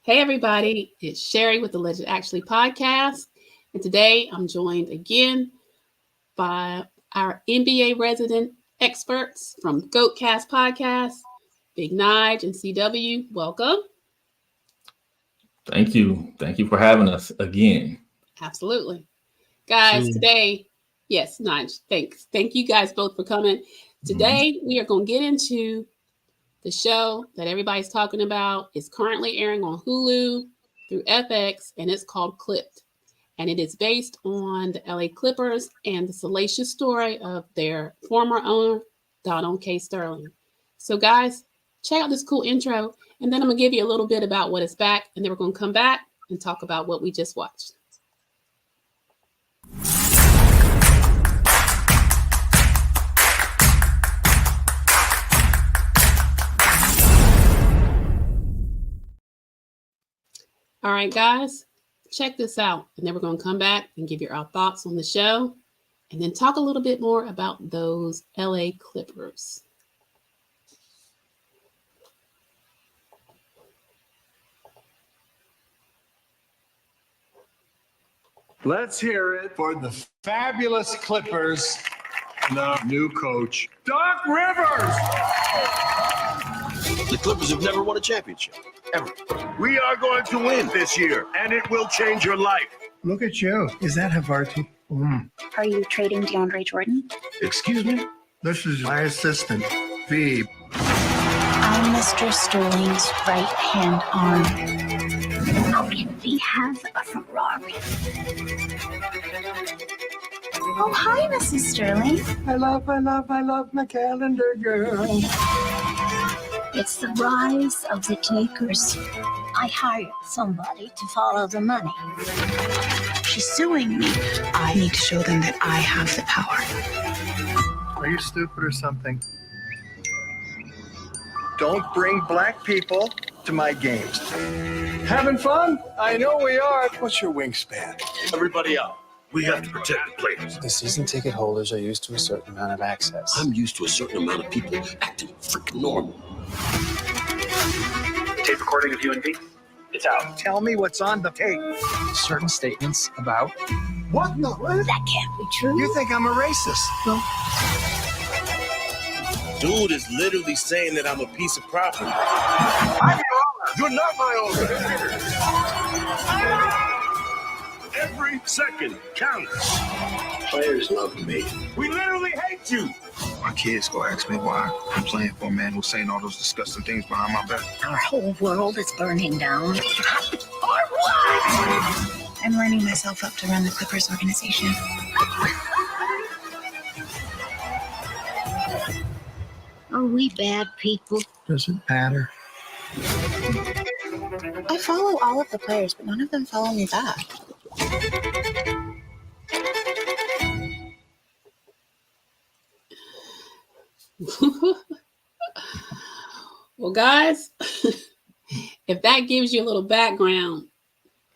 Hey, everybody, it's Sherry with the Legend Actually podcast. And today I'm joined again by our NBA resident experts from GOATcast podcast, Big Nige and CW. Welcome. Thank you. Thank you for having us again. Absolutely. Guys, today, yes, Nige, thanks. Thank you guys both for coming. Today, we are going to get into the show that everybody's talking about. Is currently airing on Hulu through FX, and it's called Clipped. And it is based on the LA Clippers and the salacious story of their former owner, Donald K. Sterling. So, guys, check out this cool intro, and then I'm going to give you a little bit about what is back, and then we're going to come back and talk about what we just watched. All right, guys, check this out. And then we're going to come back and give you our thoughts on the show and then talk a little bit more about those LA Clippers. Let's hear it for the fabulous Clippers and our new coach, Doc Rivers. The Clippers have never won a championship, ever. We are going to win this year, and it will change your life. Look at you. Is that Havarti? Are you trading DeAndre Jordan? Excuse me? This is my assistant, V. I'm Mr. Sterling's right-hand arm. How can V have a Ferrari? Oh, hi, Mrs. Sterling. I love my calendar, girl. It's the rise of the takers. I hired somebody to follow the money. She's suing me. I need to show them that I have the power. Are you stupid or something? Don't bring black people to my games. Having fun? I know we are. What's your wingspan? Everybody out. We have to protect the players. The season ticket holders are used to a certain amount of access. I'm used to a certain amount of people acting freaking normal. Tape recording of you and V. It's out. Tell me what's on the tape. Certain statements about... What in the... That can't be true. You think I'm a racist? No. Dude is literally saying that I'm a piece of property. I'm your owner. You're not my owner. Every second counts. Players love me. We literally hate you. My kids go ask me why I'm playing for a man who's saying all those disgusting things behind my back. Our whole world is burning down. Or what? I'm lining myself up to run the Clippers organization. Are we bad people? Doesn't matter. I follow all of the players, but none of them follow me back. Well, guys, if that gives you a little background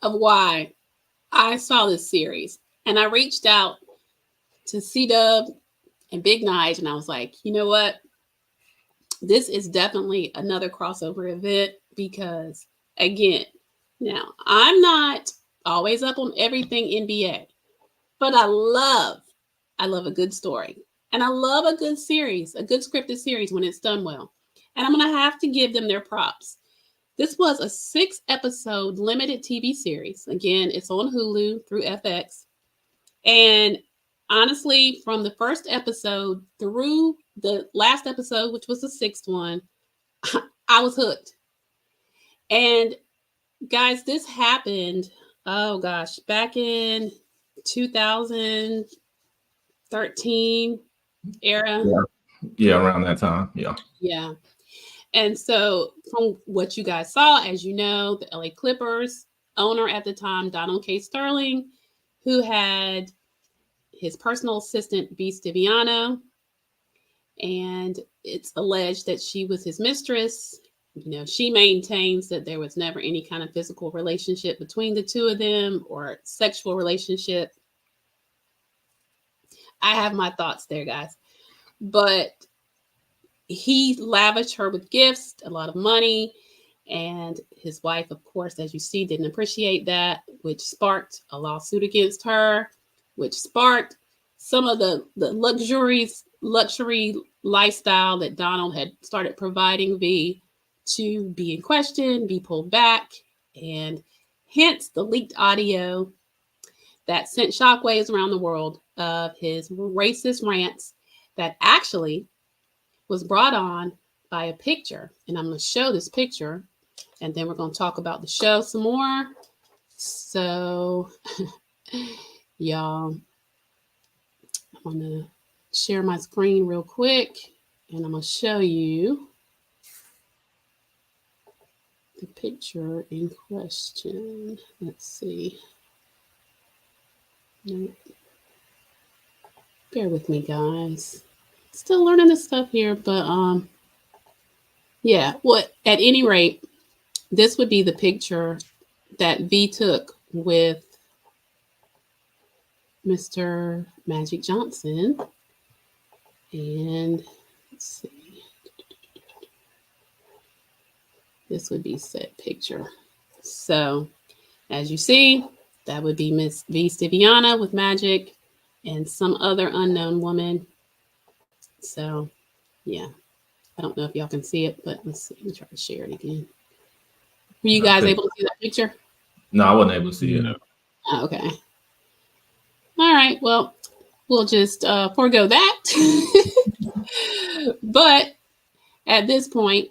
of why I saw this series, and I reached out to C-Dub and Big Nige, and I was like, you know what? This is definitely another crossover event because, again, now I'm not always up on everything NBA, but I love a good story. And I love a good series, a good scripted series when it's done well. And I'm going to have to give them their props. This was a 6-episode limited TV series. Again, it's on Hulu through FX. And honestly, from the first episode through the last episode, which was the 6th one, I was hooked. And guys, this happened, back in 2013 era. Yeah, around that time. Yeah. And so from what you guys saw, as you know, the LA Clippers owner at the time, Donald K. Sterling, who had his personal assistant, B. Stiviano, and it's alleged that she was his mistress. You know, she maintains that there was never any kind of physical relationship between the two of them or sexual relationship. I have my thoughts there, guys. But he lavished her with gifts, a lot of money, And his wife, of course, as you see, didn't appreciate that, which sparked a lawsuit against her, which sparked some of the luxury lifestyle that Donald had started providing V to be in question, be pulled back, and hence the leaked audio that sent shockwaves around the world of his racist rants that actually was brought on by a picture. And I'm going to show this picture, and then we're going to talk about the show some more. So, y'all, I'm going to share my screen real quick, and I'm going to show you the picture in question. Let's see. Nope. Bear with me, guys. Still learning this stuff here, but yeah. Well, at any rate, this would be the picture that V took with Mr. Magic Johnson. And let's see. This would be said picture. So, as you see, that would be Miss V Stiviano with Magic and some other unknown woman. So, yeah. I don't know if y'all can see it, but let's see. Let me try to share it again. Were you guys able to see that picture? No, I wasn't able to see it. Oh, okay. All right. Well, we'll just forego that. But at this point,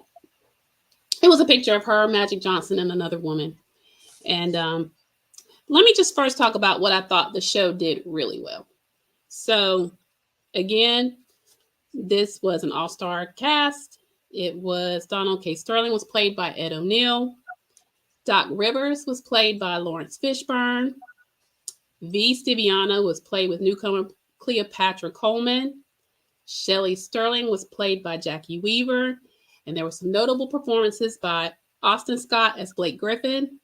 it was a picture of her, Magic Johnson, and another woman. And let me just first talk about what I thought the show did really well. So, again, this was an all-star cast. It was Donald K. Sterling was played by Ed O'Neill. Doc Rivers was played by Lawrence Fishburne. V. Stiviano was played with newcomer Cleopatra Coleman. Shelly Sterling was played by Jackie Weaver. And there were some notable performances by Austin Scott as Blake Griffin,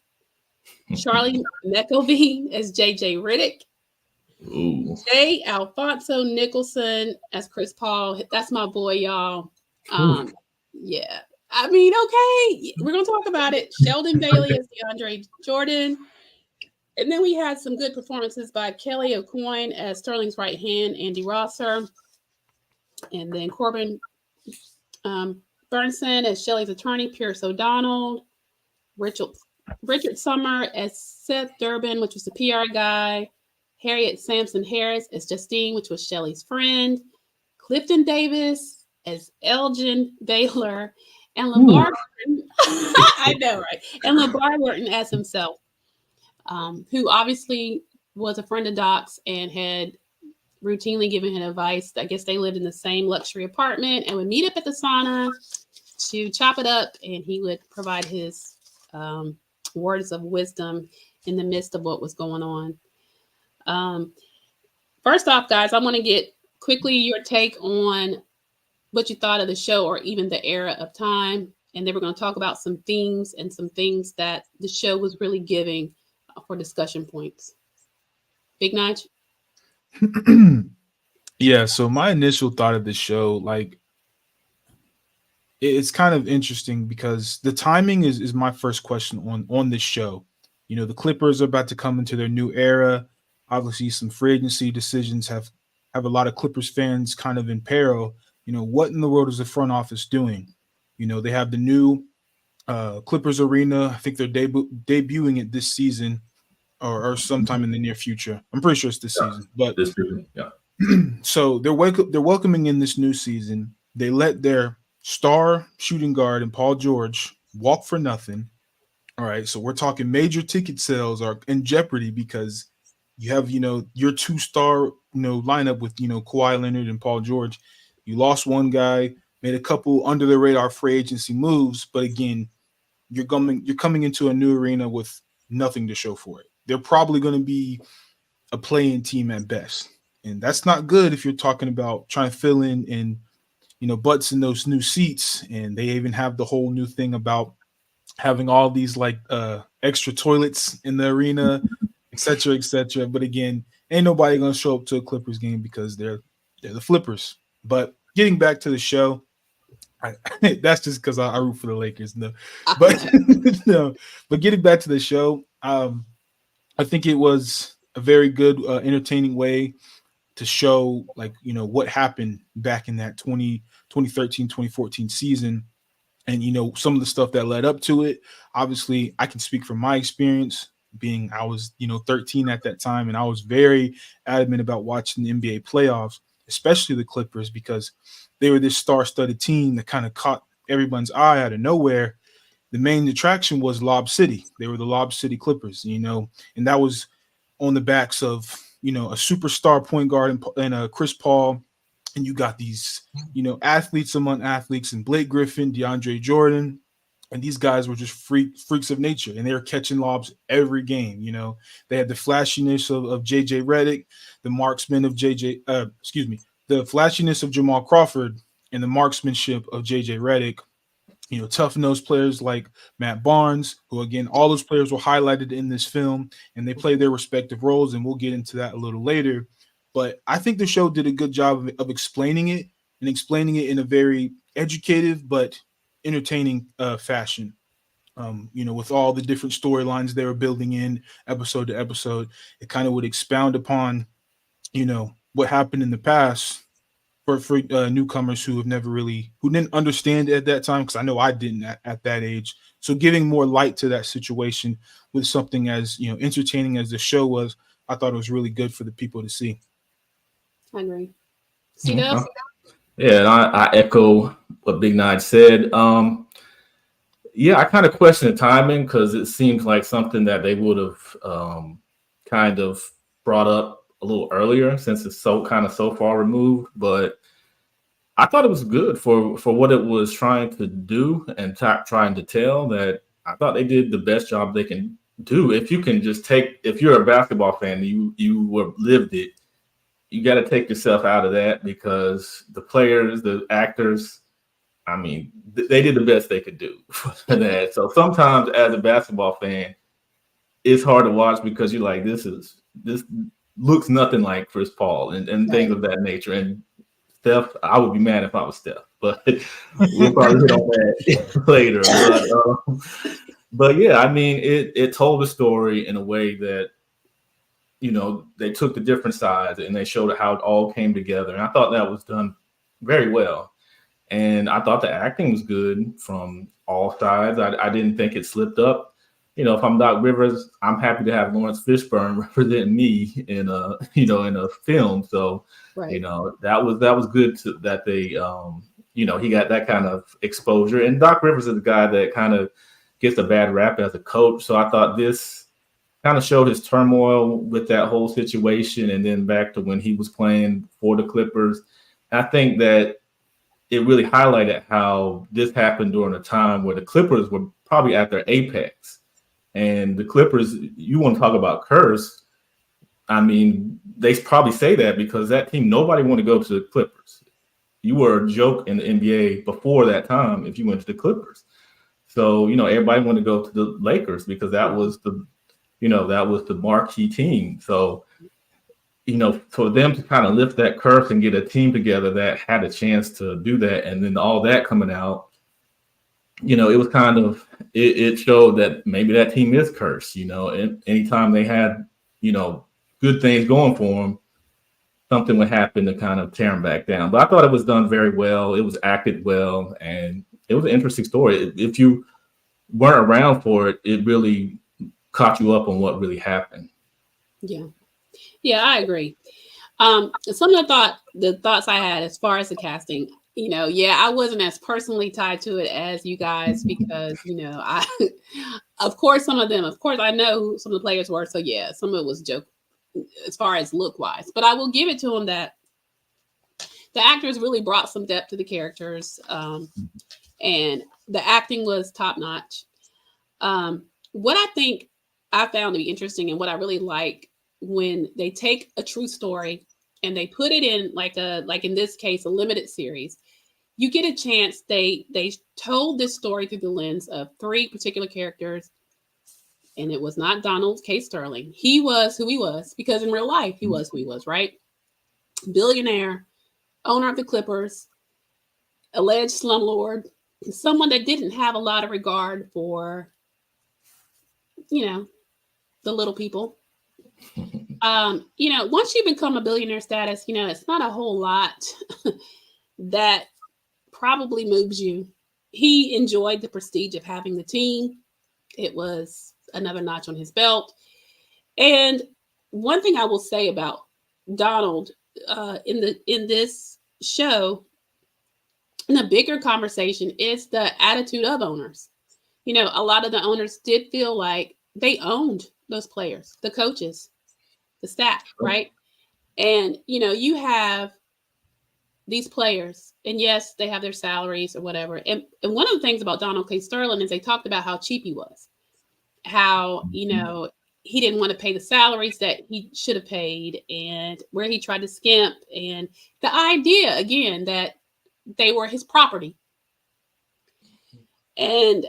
Charlie McElveen as J.J. Riddick, J. Alfonso Nicholson as Chris Paul. That's my boy, y'all. Yeah. I mean, okay. We're going to talk about it. Sheldon Bailey as DeAndre Jordan. And then we had some good performances by Kelly O'Coin as Sterling's right hand, Andy Rosser. And then Corbin Burnson as Shelley's attorney, Pierce O'Donnell. Richard Summer as Seth Durbin, which was the PR guy. Harriet Sampson Harris as Justine, which was Shelley's friend. Clifton Davis as Elgin Baylor. And LeVar Burton, I know, right? And LeVar Burton as himself, who obviously was a friend of Doc's and had routinely given him advice. I guess they lived in the same luxury apartment and would meet up at the sauna to chop it up, and he would provide his words of wisdom in the midst of what was going on. First off, guys, I want to get quickly your take on what you thought of the show or even the era of time. And then we're going to talk about some themes and some things that the show was really giving for discussion points. Big Nige? Yeah, so my initial thought of the show, like, it's kind of interesting because the timing is my first question on this show. You know, the Clippers are about to come into their new era. Obviously, some free agency decisions have a lot of Clippers fans kind of in peril. You know, what in the world is the front office doing? You know, they have the new Clippers Arena. I think they're debuting it this season or sometime in the near future. I'm pretty sure it's this season. But this season, yeah. So they're welcoming in this new season. They let their star shooting guard and Paul George walk for nothing. All right, so we're talking major ticket sales are in jeopardy because you have, you know, your two-star, lineup with, Kawhi Leonard and Paul George. You lost one guy, made a couple under the radar free agency moves, but again, you're coming into a new arena with nothing to show for it. They're probably going to be a play-in team at best, and that's not good if you're talking about trying to fill in butts in those new seats. And they even have the whole new thing about having all these extra toilets in the arena, et cetera, et cetera. But again, ain't nobody gonna show up to a Clippers game because they're the Flippers. But getting back to the show, That's just because I root for the Lakers. No, but no. But getting back to the show, I think it was a very good, entertaining way to show, like, what happened back in that 2013, 2014 season, and some of the stuff that led up to it. Obviously, I can speak from my experience, being I was 13 at that time, and I was very adamant about watching the NBA playoffs, especially the Clippers, because they were this star-studded team that kind of caught everyone's eye out of nowhere. The main attraction was Lob City. They were the Lob City Clippers, and that was on the backs of a superstar point guard and Chris Paul, and you got these athletes among athletes, and Blake Griffin, DeAndre Jordan, and these guys were just freaks of nature, and they were catching lobs every game. They had the flashiness of JJ Redick, the marksman of the flashiness of Jamal Crawford, and the marksmanship of JJ Redick. Tough-nosed players like Matt Barnes, who, again, all those players were highlighted in this film, and they play their respective roles, and we'll get into that a little later. But I think the show did a good job of explaining it, and explaining it in a very educative but entertaining fashion. With all the different storylines they were building in episode to episode, it kind of would expound upon, what happened in the past for newcomers who didn't understand it at that time, because I know I didn't at that age. So giving more light to that situation with something as entertaining as the show was, I thought it was really good for the people to see. I agree. C-Dub? Yeah, and I echo what Big Nine said. Yeah, I kind of question the timing, because it seems like something that they would have kind of brought up a little earlier, since it's so far removed. But I thought it was good for what it was trying to do and trying to tell. That I thought they did the best job they can do. If you can just if you're a basketball fan, you lived it, you got to take yourself out of that, because the players, the actors, I mean, they did the best they could do for that. So sometimes as a basketball fan, it's hard to watch, because you're like, this looks nothing like Chris Paul and things of that nature. And Steph, I would be mad if I was Steph, but we'll probably hit on that later. But yeah, I mean, it told the story in a way that, they took the different sides and they showed how it all came together. And I thought that was done very well. And I thought the acting was good from all sides. I didn't think it slipped up. If I'm Doc Rivers, I'm happy to have Lawrence Fishburne represent me in a film. So, right. That was good that they, he got that kind of exposure. And Doc Rivers is a guy that kind of gets a bad rap as a coach. So I thought this kind of showed his turmoil with that whole situation, and then back to when he was playing for the Clippers. I think that it really highlighted how this happened during a time where the Clippers were probably at their apex. And the Clippers, you want to talk about curse. I mean, they probably say that because that team, nobody wanted to go to the Clippers. You were a joke in the NBA before that time if you went to the Clippers. So, everybody wanted to go to the Lakers because that was the marquee team. So, for them to kind of lift that curse and get a team together that had a chance to do that, and then all that coming out, it was kind of, it showed that maybe that team is cursed. And anytime they had, good things going for them, something would happen to kind of tear them back down. But I thought it was done very well. It was acted well, and it was an interesting story. If you weren't around for it, it really caught you up on what really happened. Yeah, I agree. Some of the thoughts I had as far as the casting, I wasn't as personally tied to it as you guys, because of course I know who some of the players were, so yeah, some of it was joke as far as look wise, but I will give it to them that the actors really brought some depth to the characters, and the acting was top notch. What I think I found to be interesting, and what I really like, when they take a true story and they put it in like in this case, a limited series, you get a chance. They told this story through the lens of three particular characters, and it was not Donald K. Sterling. He was who he was, because in real life, he was who he was, right? Billionaire, owner of the Clippers, alleged slumlord, someone that didn't have a lot of regard for, the little people. Once you become a billionaire status, it's not a whole lot that probably moves you. He enjoyed the prestige of having the team. It was another notch on his belt. And one thing I will say about Donald in this show, in the bigger conversation, is the attitude of owners. A lot of the owners did feel like they owned those players, the coaches, the staff, right? And, you have these players, and yes, they have their salaries or whatever. And one of the things about Donald K. Sterling is they talked about how cheap he was, how, he didn't want to pay the salaries that he should have paid, and where he tried to skimp, and the idea, again, that they were his property. And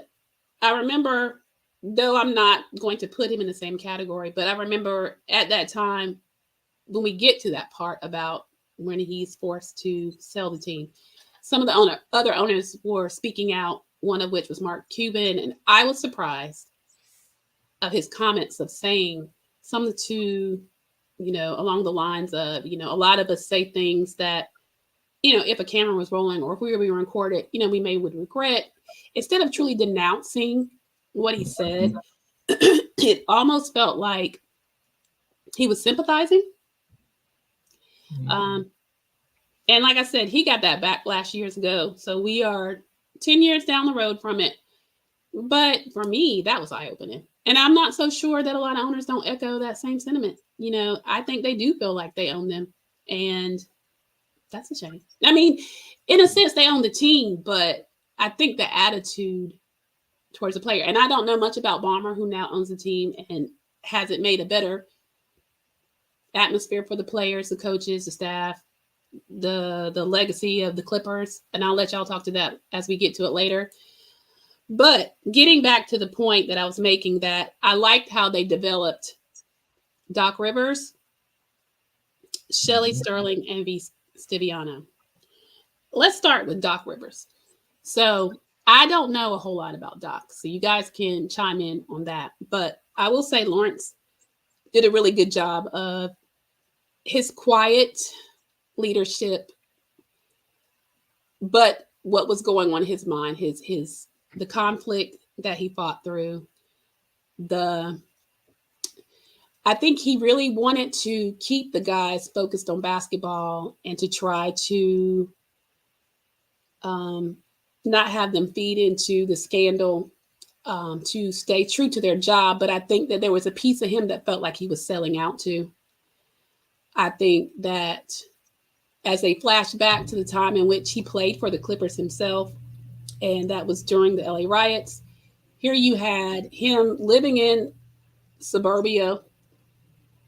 I remember, though I'm not going to put him in the same category, but I remember at that time, when we get to that part about when he's forced to sell the team, some of the other owners were speaking out, one of which was Mark Cuban. And I was surprised of his comments of saying something to, along the lines of, a lot of us say things that, if a camera was rolling or if we were being recorded, we may would regret. Instead of truly denouncing what he said, it almost felt like he was sympathizing. And like I said, he got that backlash years ago. So we are 10 years down the road from it. But for me, that was eye-opening. And I'm not so sure that a lot of owners don't echo that same sentiment. I think they do feel like they own them. And that's a shame. I mean, in a sense, they own the team, but I think the attitude towards the player, and I don't know much about Ballmer, who now owns the team and has it made a better atmosphere for the players, the coaches, the staff, the legacy of the Clippers. And I'll let y'all talk to that as we get to it later. But getting back to the point that I was making, that I liked how they developed Doc Rivers, Shelly Sterling, and Stiviano. Let's start with Doc Rivers. So I don't know a whole lot about Doc, so you guys can chime in on that. But I will say Lawrence did a really good job of his quiet leadership, but what was going on in his mind, the conflict that he fought through, I think he really wanted to keep the guys focused on basketball and to try to not have them feed into the scandal, to stay true to their job. But I think that there was a piece of him that felt like he was selling out too. I think that as they flash back to the time in which he played for the Clippers himself, and that was during the LA riots, here you had him living in suburbia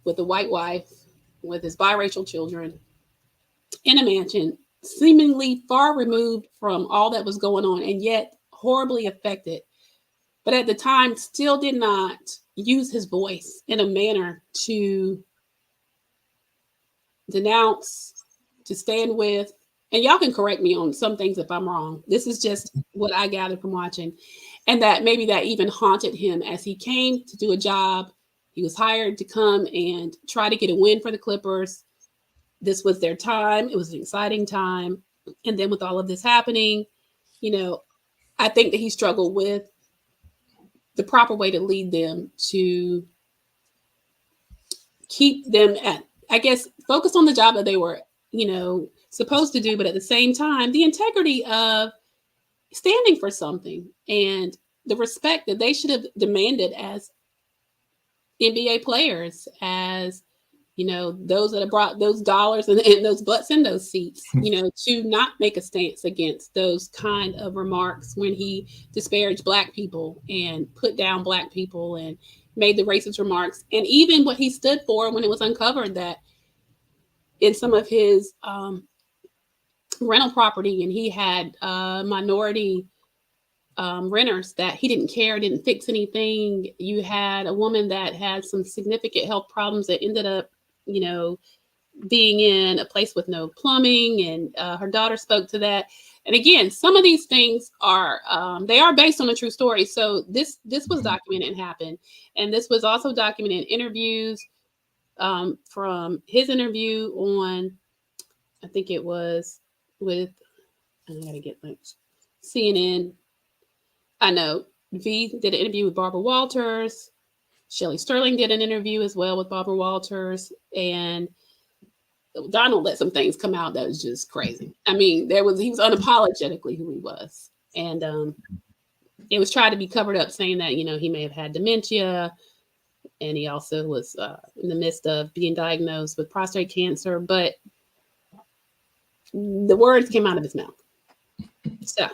with a white wife, with his biracial children, in a mansion, seemingly far removed from all that was going on, and yet horribly affected. But at the time, still did not use his voice in a manner to denounce, to stand with. And y'all can correct me on some things if I'm wrong. This is just what I gathered from watching. And that maybe that even haunted him as he came to do a job. He was hired to come and try to get a win for the Clippers. This was their time. It was an exciting time. And then with all of this happening, I think that he struggled with the proper way to lead them, to keep them at, I guess, focus on the job that they were, supposed to do, but at the same time, the integrity of standing for something and the respect that they should have demanded as NBA players, as those that have brought those dollars and those butts in those seats, to not make a stance against those kind of remarks when he disparaged Black people and put down Black people and made the racist remarks. And even what he stood for when it was uncovered that in some of his rental property, and he had minority renters, that he didn't care, didn't fix anything. You had a woman that had some significant health problems that ended up, being in a place with no plumbing, and her daughter spoke to that. And again, some of these things are they are based on a true story. So this was documented and happened, and this was also documented in interviews from his interview on, I think it was with, I gotta get like CNN. I know V did an interview with Barbara Walters. Shelly Sterling did an interview as well with Barbara Walters, and Donald let some things come out that was just crazy. I mean, he was unapologetically who he was, and it was tried to be covered up, saying that he may have had dementia, and he also was in the midst of being diagnosed with prostate cancer. But the words came out of his mouth. So,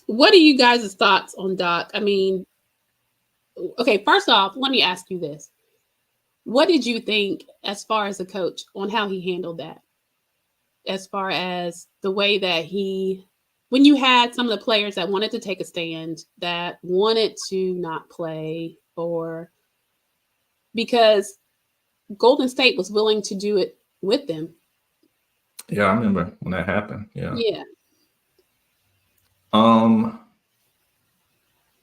what are you guys' thoughts on Doc? I mean, okay, first off, let me ask you this. What did you think, as far as a coach, on how he handled that? As far as the way that when you had some of the players that wanted to take a stand, that wanted to not play, or because Golden State was willing to do it with them. Yeah, I remember when that happened. Yeah. Yeah.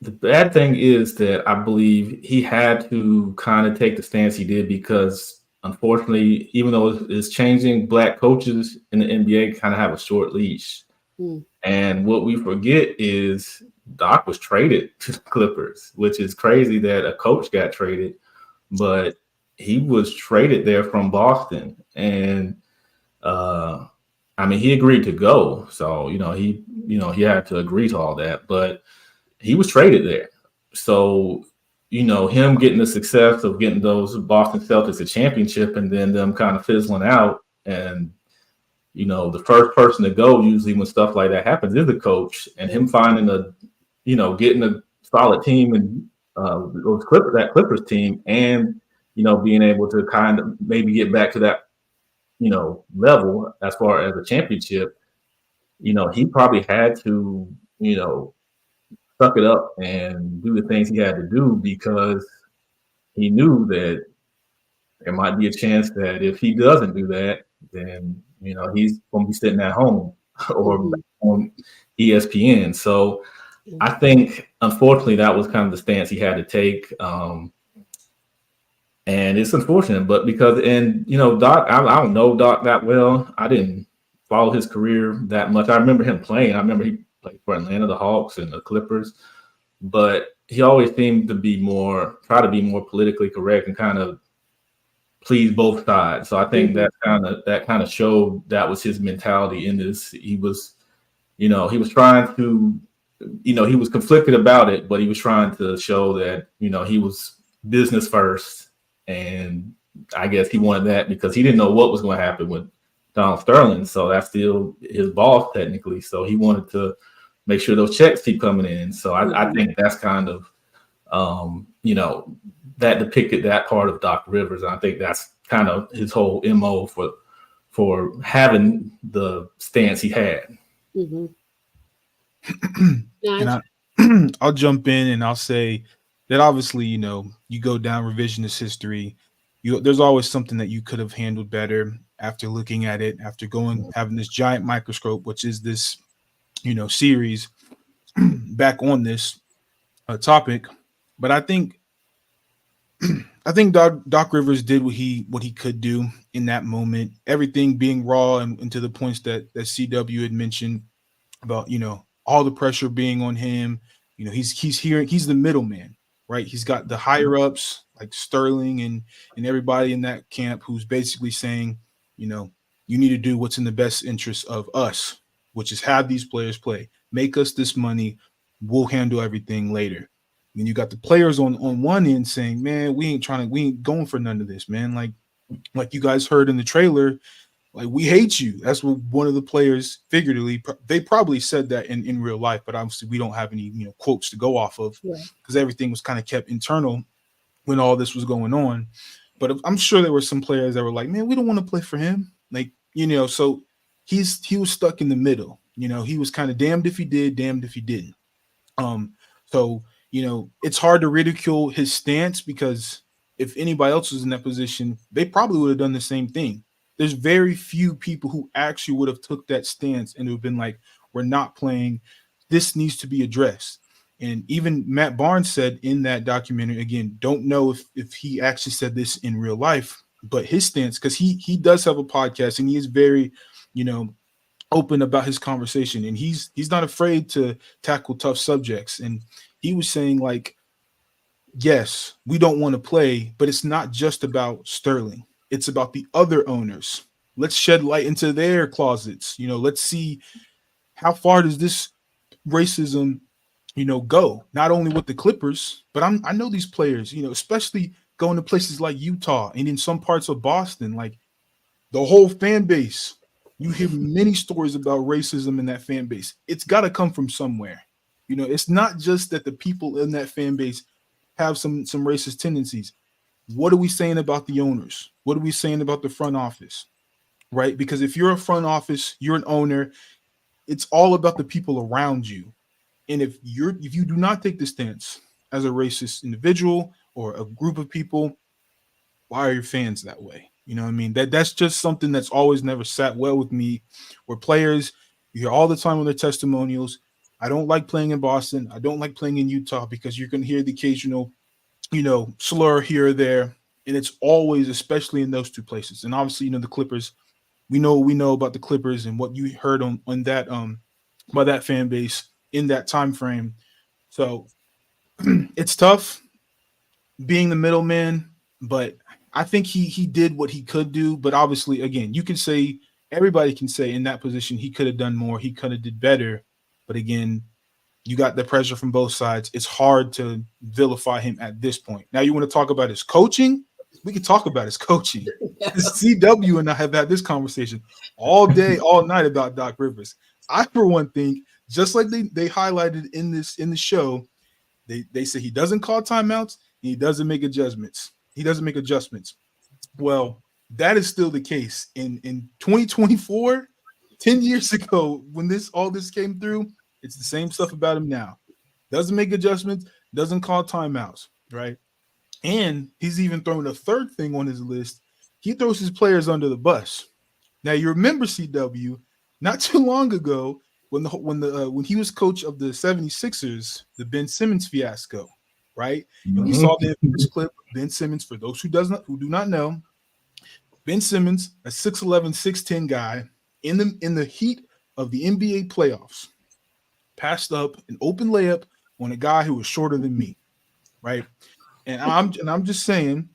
The bad thing is that I believe he had to kind of take the stance he did because, unfortunately, even though it's changing, black coaches in the NBA kind of have a short leash. And what we forget is Doc was traded to the Clippers, which is crazy that a coach got traded, but he was traded there from Boston. And I mean, he agreed to go. So, he had to agree to all that, but he was traded there. So, him getting the success of getting those Boston Celtics a championship and then them kind of fizzling out, and the first person to go usually when stuff like that happens is the coach, and him finding getting a solid team and that Clippers team, and being able to kind of maybe get back to that level as far as a championship. He probably had to suck it up and do the things he had to do, because he knew that there might be a chance that if he doesn't do that, then he's going to be sitting at home or on ESPN. So I think, unfortunately, that was kind of the stance he had to take. And it's unfortunate, but because, Doc, I don't know Doc that well. I didn't follow his career that much. I remember him playing. I remember he played for Atlanta, the Hawks, and the Clippers, but he always seemed to try to be more politically correct and kind of please both sides. So I think that kind of showed that was his mentality in this. He was trying to, he was conflicted about it, but he was trying to show that, he was business first. And I guess he wanted that because he didn't know what was going to happen with Donald Sterling. So that's still his boss technically. So he wanted to make sure those checks keep coming in. So I think that's kind of, that depicted that part of Doc Rivers. I think that's kind of his whole MO for having the stance he had. Mm-hmm. And I'll jump in and I'll say that obviously, you go down revisionist history, there's always something that you could have handled better after looking at it, after having this giant microscope, which is this, series back on this topic. But I think Doc Rivers did what he could do in that moment. Everything being raw and to the points that CW had mentioned about, all the pressure being on him. He's the middleman, right? He's got the higher ups like Sterling and everybody in that camp who's basically saying, you need to do what's in the best interest of us, which is have these players play, make us this money. We'll handle everything later. And you got the players on one end saying, man, we ain't going for none of this, man. Like you guys heard in the trailer, like, we hate you. That's what one of the players figuratively, they probably said that in real life, but obviously we don't have any, quotes to go off of because everything was kind of kept internal when all this was going on. But I'm sure there were some players that were like, man, we don't want to play for him. Like, so he was stuck in the middle. He was kind of damned if he did, damned if he didn't. So, it's hard to ridicule his stance because if anybody else was in that position, they probably would have done the same thing. there's very few people who actually would have took that stance and have been like, we're not playing. This needs to be addressed. And even Matt Barnes said in that documentary, again, don't know if he actually said this in real life, but his stance, because he does have a podcast and he is very, open about his conversation, and he's not afraid to tackle tough subjects. And he was saying, like, yes, we don't want to play, but it's not just about Sterling. It's about the other owners. Let's shed light into their closets. Let's see how far does this racism, go. Not only with the Clippers, but I know these players, especially going to places like Utah and in some parts of Boston, like the whole fan base. You hear many stories about racism in that fan base. It's got to come from somewhere. It's not just that the people in that fan base have some racist tendencies. What are we saying about the owners? What are we saying about the front office? Right? Because if you're a front office, you're an owner, it's all about the people around you. And if you do not take the stance as a racist individual or a group of people, why are your fans that way? You know what I mean? That's just something that's always never sat well with me, where players, you hear all the time on their testimonials, I don't like playing in Boston. I don't like playing in Utah, because you're going to hear the occasional, slur here or there. And it's always, especially in those two places. And obviously, the Clippers, we know about the Clippers and what you heard on that, by that fan base in that time frame. So it's tough being the middleman, but I think he did what he could do. But obviously, again, everybody can say in that position he could have done more, he could have did better. But again, you got the pressure from both sides. It's hard to vilify him at this point. Now, you want to talk about his coaching? We can talk about his coaching. CW and I have had this conversation all day, all night about Doc Rivers. I, for one, think, just like they highlighted in the show, they say he doesn't call timeouts and he doesn't make adjustments. Well, that is still the case. In 2024, 10 years ago, when all this came through, it's the same stuff about him now. Doesn't make adjustments, doesn't call timeouts, right? And he's even thrown a third thing on his list. He throws his players under the bus. Now, you remember, CW, not too long ago, when he was coach of the 76ers, the Ben Simmons fiasco, right? And we saw the infamous clip of Ben Simmons. For those who do not know, Ben Simmons, a 6'11", 6'10" guy, in the heat of the NBA playoffs, passed up an open layup on a guy who was shorter than me, right? And I'm just saying,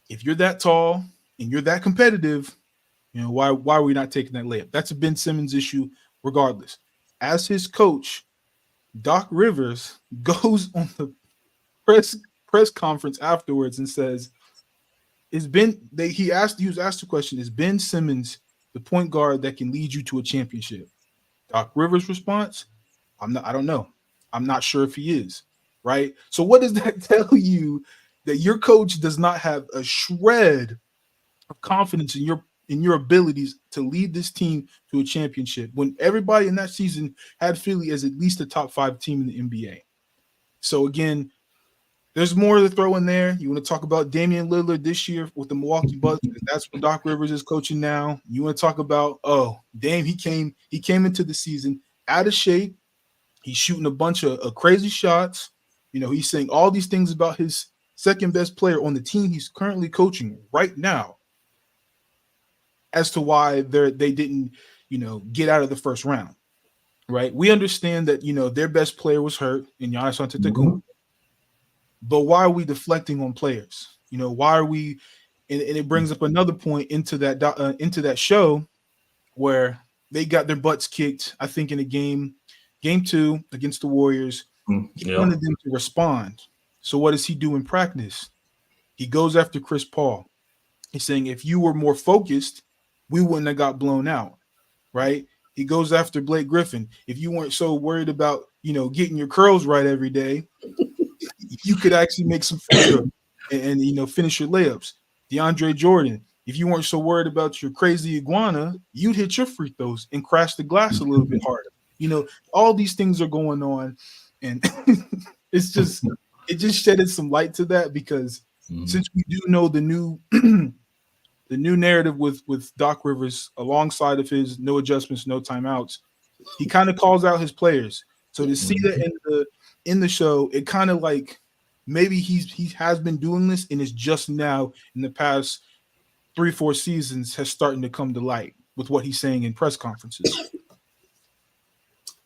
if you're that tall and you're that competitive, why are we not taking that layup? That's a Ben Simmons issue, regardless. As his coach, Doc Rivers goes on the press conference afterwards and says, he was asked the question, is Ben Simmons the point guard that can lead you to a championship? Doc Rivers' response, I don't know. I'm not sure if he is, right? So what does that tell you? That your coach does not have a shred of confidence in your abilities to lead this team to a championship, when everybody in that season had Philly as at least a top 5 team in the NBA. So again, there's more to throw in there. You want to talk about Damian Lillard this year with the Milwaukee Bucks, because that's what Doc Rivers is coaching now. You want to talk about, Dame, he came into the season out of shape. He's shooting a bunch of crazy shots. He's saying all these things about his second best player on the team he's currently coaching right now as to why they didn't, get out of the first round, right? We understand that, their best player was hurt in Giannis Antetokounmpo. But why are we deflecting on players? Why are we? And it brings up another point into that show where they got their butts kicked. I think in game 2 against the Warriors, he wanted them to respond. So what does he do in practice? He goes after Chris Paul. He's saying, if you were more focused, we wouldn't have got blown out, right? He goes after Blake Griffin. If you weren't so worried about, getting your curls right every day, you could actually make some free throws and finish your layups. DeAndre Jordan, if you weren't so worried about your crazy iguana, you'd hit your free throws and crash the glass a little bit harder. All these things are going on, and it just shedded some light to that, because since we do know the new the new narrative with Doc Rivers, alongside of his no adjustments, no timeouts, he kind of calls out his players. So to see that in the show, it kind of like maybe he has been doing this, and it's just now in the past 3-4 seasons has starting to come to light with what he's saying in press conferences.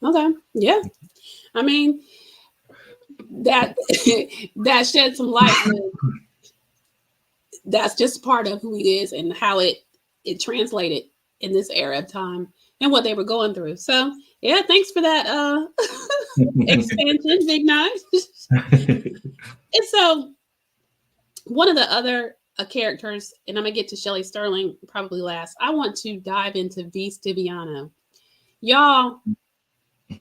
Okay, yeah, I mean that that shed some light. That's just part of who he is and how it translated in this era of time and what they were going through. So yeah, thanks for that expansion, Big Nine. And so one of the other characters, and I'm gonna get to Shelly Sterling probably last. I want to dive into V. Stiviano. Y'all,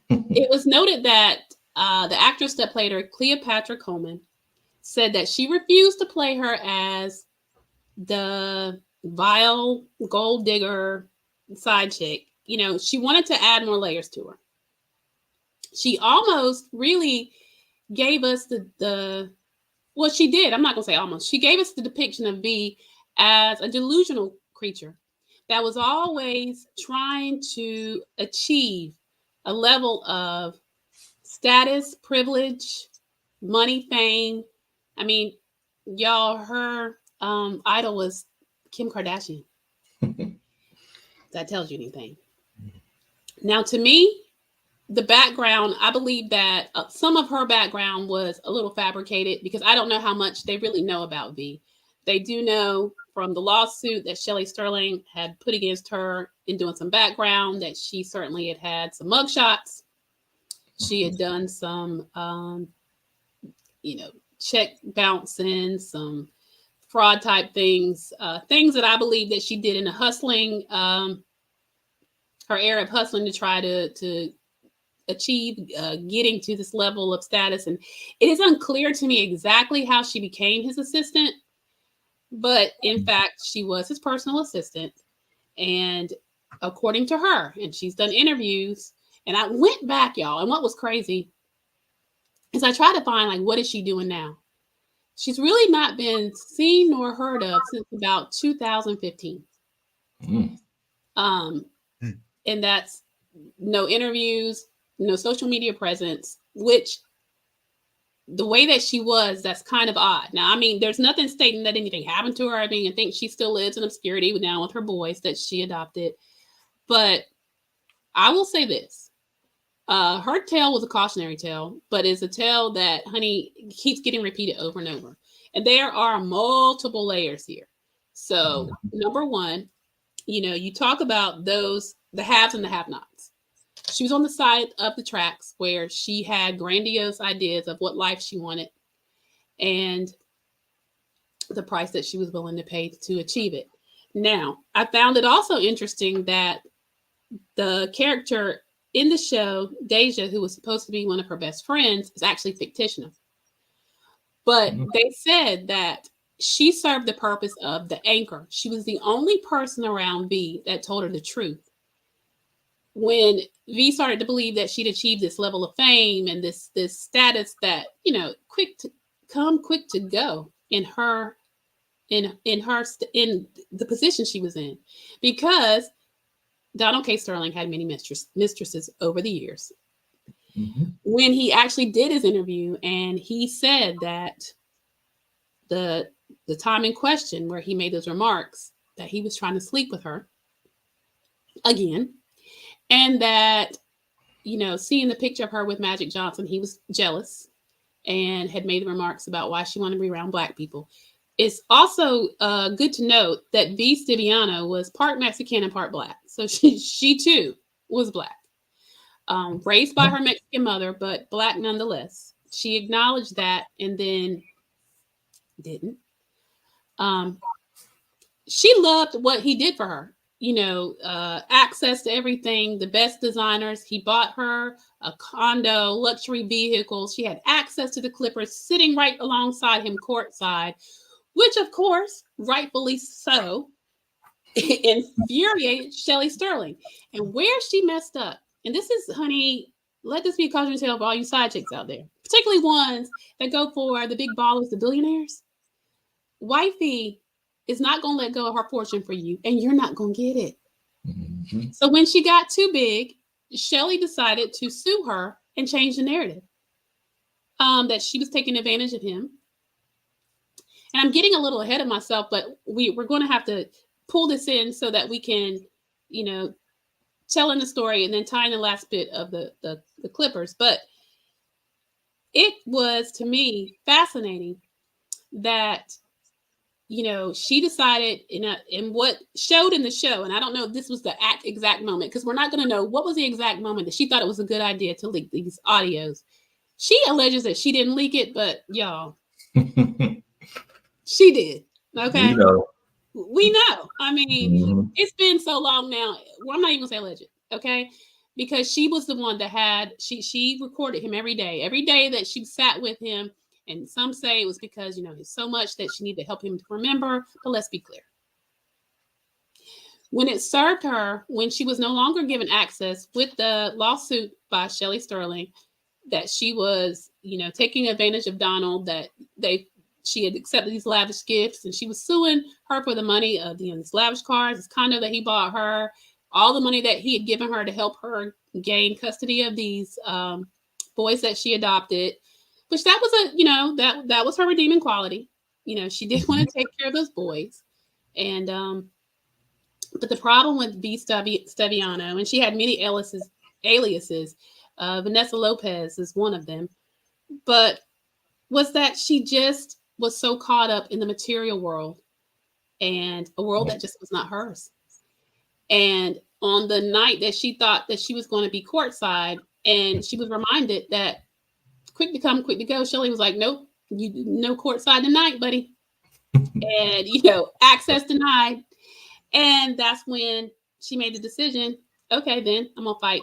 it was noted that the actress that played her, Cleopatra Coleman, said that she refused to play her as the vile gold digger side chick. You know, she wanted to add more layers to her. She almost really gave us the well, she did. I'm not gonna say almost. She gave us the depiction of V as a delusional creature that was always trying to achieve a level of status, privilege, money, fame. I mean, y'all, her idol was Kim Kardashian. That tells you anything. Now, to me, the background, I believe that some of her background was a little fabricated because I don't know how much they really know about V. They do know from the lawsuit that Shelly Sterling had put against her in doing some background that she certainly had some mugshots. She had done some, check bouncing, some fraud type things, things that I believe that she did in the hustling, her era of hustling to try to achieve getting to this level of status. And it is unclear to me exactly how she became his assistant, but in fact, she was his personal assistant. And according to her, and she's done interviews, and I went back, y'all, and what was crazy is I tried to find, like, what is she doing now? She's really not been seen nor heard of since about 2015. And that's no interviews, no social media presence, which the way that she was, that's kind of odd. Now, I mean, there's nothing stating that anything happened to her. I mean, I think she still lives in obscurity now with her boys that she adopted. But I will say this. Her tale was a cautionary tale, but it's a tale that, honey, keeps getting repeated over and over. And there are multiple layers here. So, number one, you talk about the haves and the have-nots. She was on the side of the tracks where she had grandiose ideas of what life she wanted and the price that she was willing to pay to achieve it. Now, I found it also interesting that the character in the show, Deja, who was supposed to be one of her best friends, is actually fictional. But they said that she served the purpose of the anchor. She was the only person around V that told her the truth. When V started to believe that she'd achieved this level of fame and this status that, quick to come, quick to go in the position she was in, because Donald K. Sterling had many mistresses over the years. When he actually did his interview, and he said that the time in question where he made those remarks, that he was trying to sleep with her again, and that, seeing the picture of her with Magic Johnson, he was jealous and had made the remarks about why she wanted to be around Black people. It's also good to note that V. Stiviano was part Mexican and part Black. So she too was Black. Raised by her Mexican mother, but Black nonetheless. She acknowledged that and then didn't. She loved what he did for her. Access to everything, the best designers. He bought her a condo, luxury vehicles. She had access to the Clippers, sitting right alongside him courtside, which, of course, rightfully so, infuriated Shelly Sterling. And where she messed up, and this is, honey, let this be a cautionary tale for all you side chicks out there, particularly ones that go for the big ballers, the billionaires. Wifey is not going to let go of her fortune for you, and you're not going to get it. Mm-hmm. So when she got too big, Shelly decided to sue her and change the narrative, that she was taking advantage of him. And I'm getting a little ahead of myself, but we're going to have to pull this in so that we can, tell in the story and then tie in the last bit of the Clippers. But it was, to me, fascinating that, she decided in what showed in the show, and I don't know if this was the exact moment, because we're not going to know what was the exact moment that she thought it was a good idea to leak these audios. She alleges that she didn't leak it, but y'all, she did. Okay. We know. I mean, It's been so long now. Well, I'm not even gonna say alleged, okay? Because she was the one that she recorded him every day that she sat with him. And some say it was because, he's so much that she needed to help him to remember. But let's be clear. When it served her, when she was no longer given access with the lawsuit by Shelly Sterling, that she was, taking advantage of Donald, that she had accepted these lavish gifts, and she was suing her for the money of these lavish cars, this condo that he bought her, all the money that he had given her to help her gain custody of these boys that she adopted, which that was that was her redeeming quality. She did want to take care of those boys. And but the problem with V. Stiviano, and she had many aliases, Vanessa Lopez is one of them, but was that she just was so caught up in the material world and a world that just was not hers. And on the night that she thought that she was going to be courtside, and she was reminded that quick to come, quick to go, Shelly was like, nope, no courtside tonight, buddy. And, access denied. And that's when she made the decision, okay, then I'm going to fight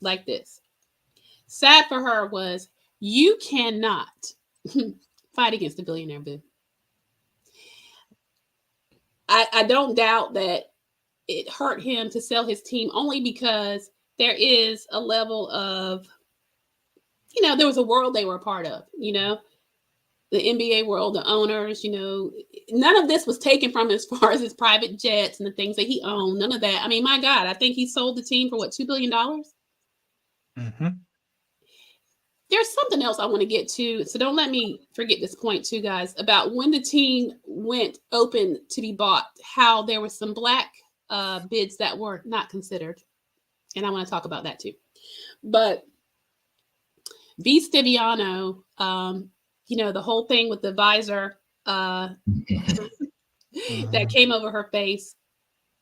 like this. Sad for her was, you cannot fight against a billionaire, boo. I don't doubt that it hurt him to sell his team, only because there is a level of, there was a world they were a part of, the NBA world, the owners, none of this was taken from him as far as his private jets and the things that he owned. None of that. I mean, my God, I think he sold the team for $2 billion. Mm-hmm. There's something else I want to get to, so don't let me forget this point too, guys, about when the team went open to be bought, how there were some black bids that were not considered. And I want to talk about that too. But V. Stiviano, the whole thing with the visor that came over her face,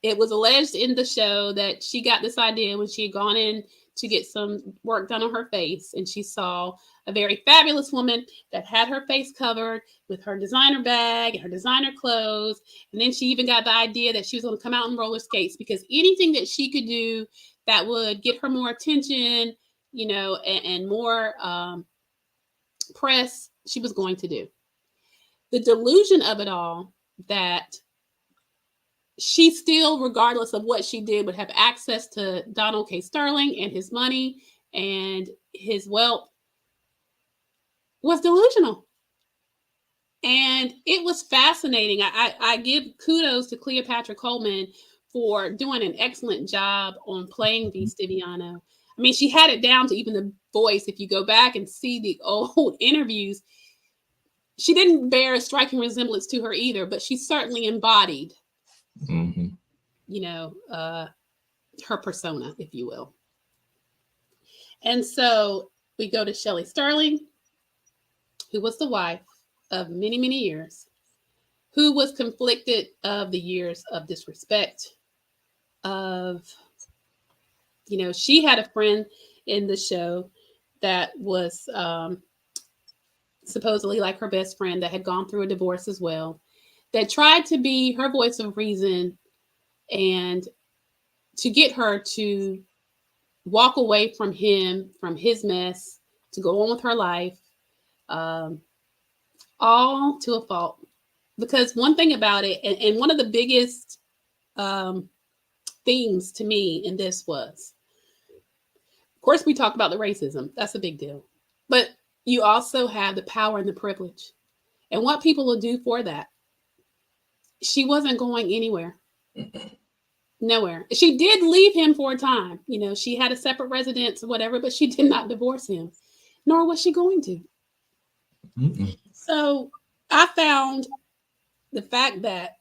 it was alleged in the show that she got this idea when she had gone in to get some work done on her face, and she saw a very fabulous woman that had her face covered with her designer bag and her designer clothes. And then she even got the idea that she was going to come out in roller skates, because anything that she could do that would get her more attention, and more press, she was going to do. The delusion of it all, that she still, regardless of what she did, would have access to Donald K. Sterling and his money and his wealth, was delusional. And it was fascinating. I give kudos to Cleopatra Coleman for doing an excellent job on playing V. Stiviano. I mean, she had it down to even the voice. If you go back and see the old interviews, she didn't bear a striking resemblance to her either, but she certainly embodied her persona, if you will. And so we go to Shelly Sterling, who was the wife of many, many years, who was conflicted of the years of disrespect, of, she had a friend in the show that was supposedly like her best friend, that had gone through a divorce as well, that tried to be her voice of reason and to get her to walk away from him, from his mess, to go on with her life, all to a fault. Because one thing about it, and one of the biggest themes to me in this was, of course, we talk about the racism. That's a big deal. But you also have the power and the privilege, and what people will do for that. she wasn't going anywhere. Nowhere. She did leave him for a time. You know, she had a separate residence or whatever, but she did not divorce him, nor was she going to. So I found the fact that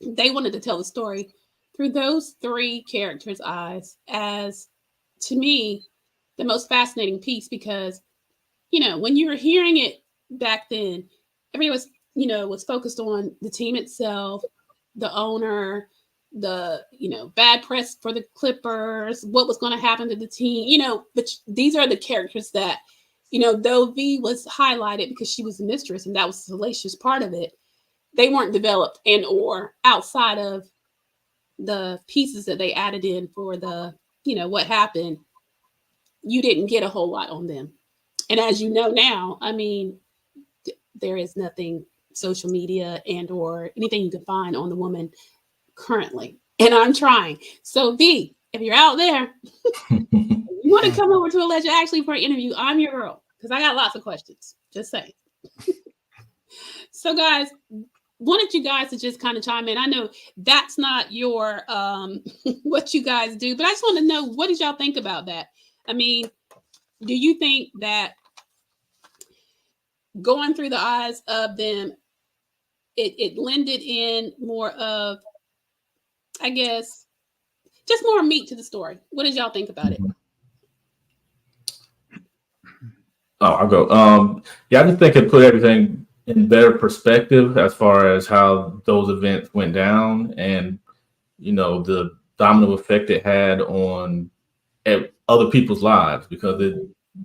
they wanted to tell the story through those three characters' eyes as, to me, the most fascinating piece because, you know, when you were hearing it back then, everybody was, you know, was focused on the team itself, the owner, the, you know, bad press for the Clippers, what was going to happen to the team, you know, but these are the characters that, you know, though V was highlighted because she was the mistress and that was the salacious part of it, they weren't developed and or outside of the pieces that they added in for the, you know, what happened, you didn't get a whole lot on them. And as you know now, I mean, there is nothing social media and or anything you can find on the woman currently. And I'm trying. So V, if you're out there, you want to come over to Alleged Ashley for an interview, I'm your girl. Because I got lots of questions. Just saying. So guys, wanted you guys to just kind of chime in. I know that's not your what you guys do, but I just want to know, what did y'all think about that? I mean, do you think that going through the eyes of them, it lended in more of, I guess, just more meat to the story? What did y'all think about it? Oh, I'll go. Yeah, I just think it put everything in better perspective as far as how those events went down and, you know, the domino effect it had on other people's lives, because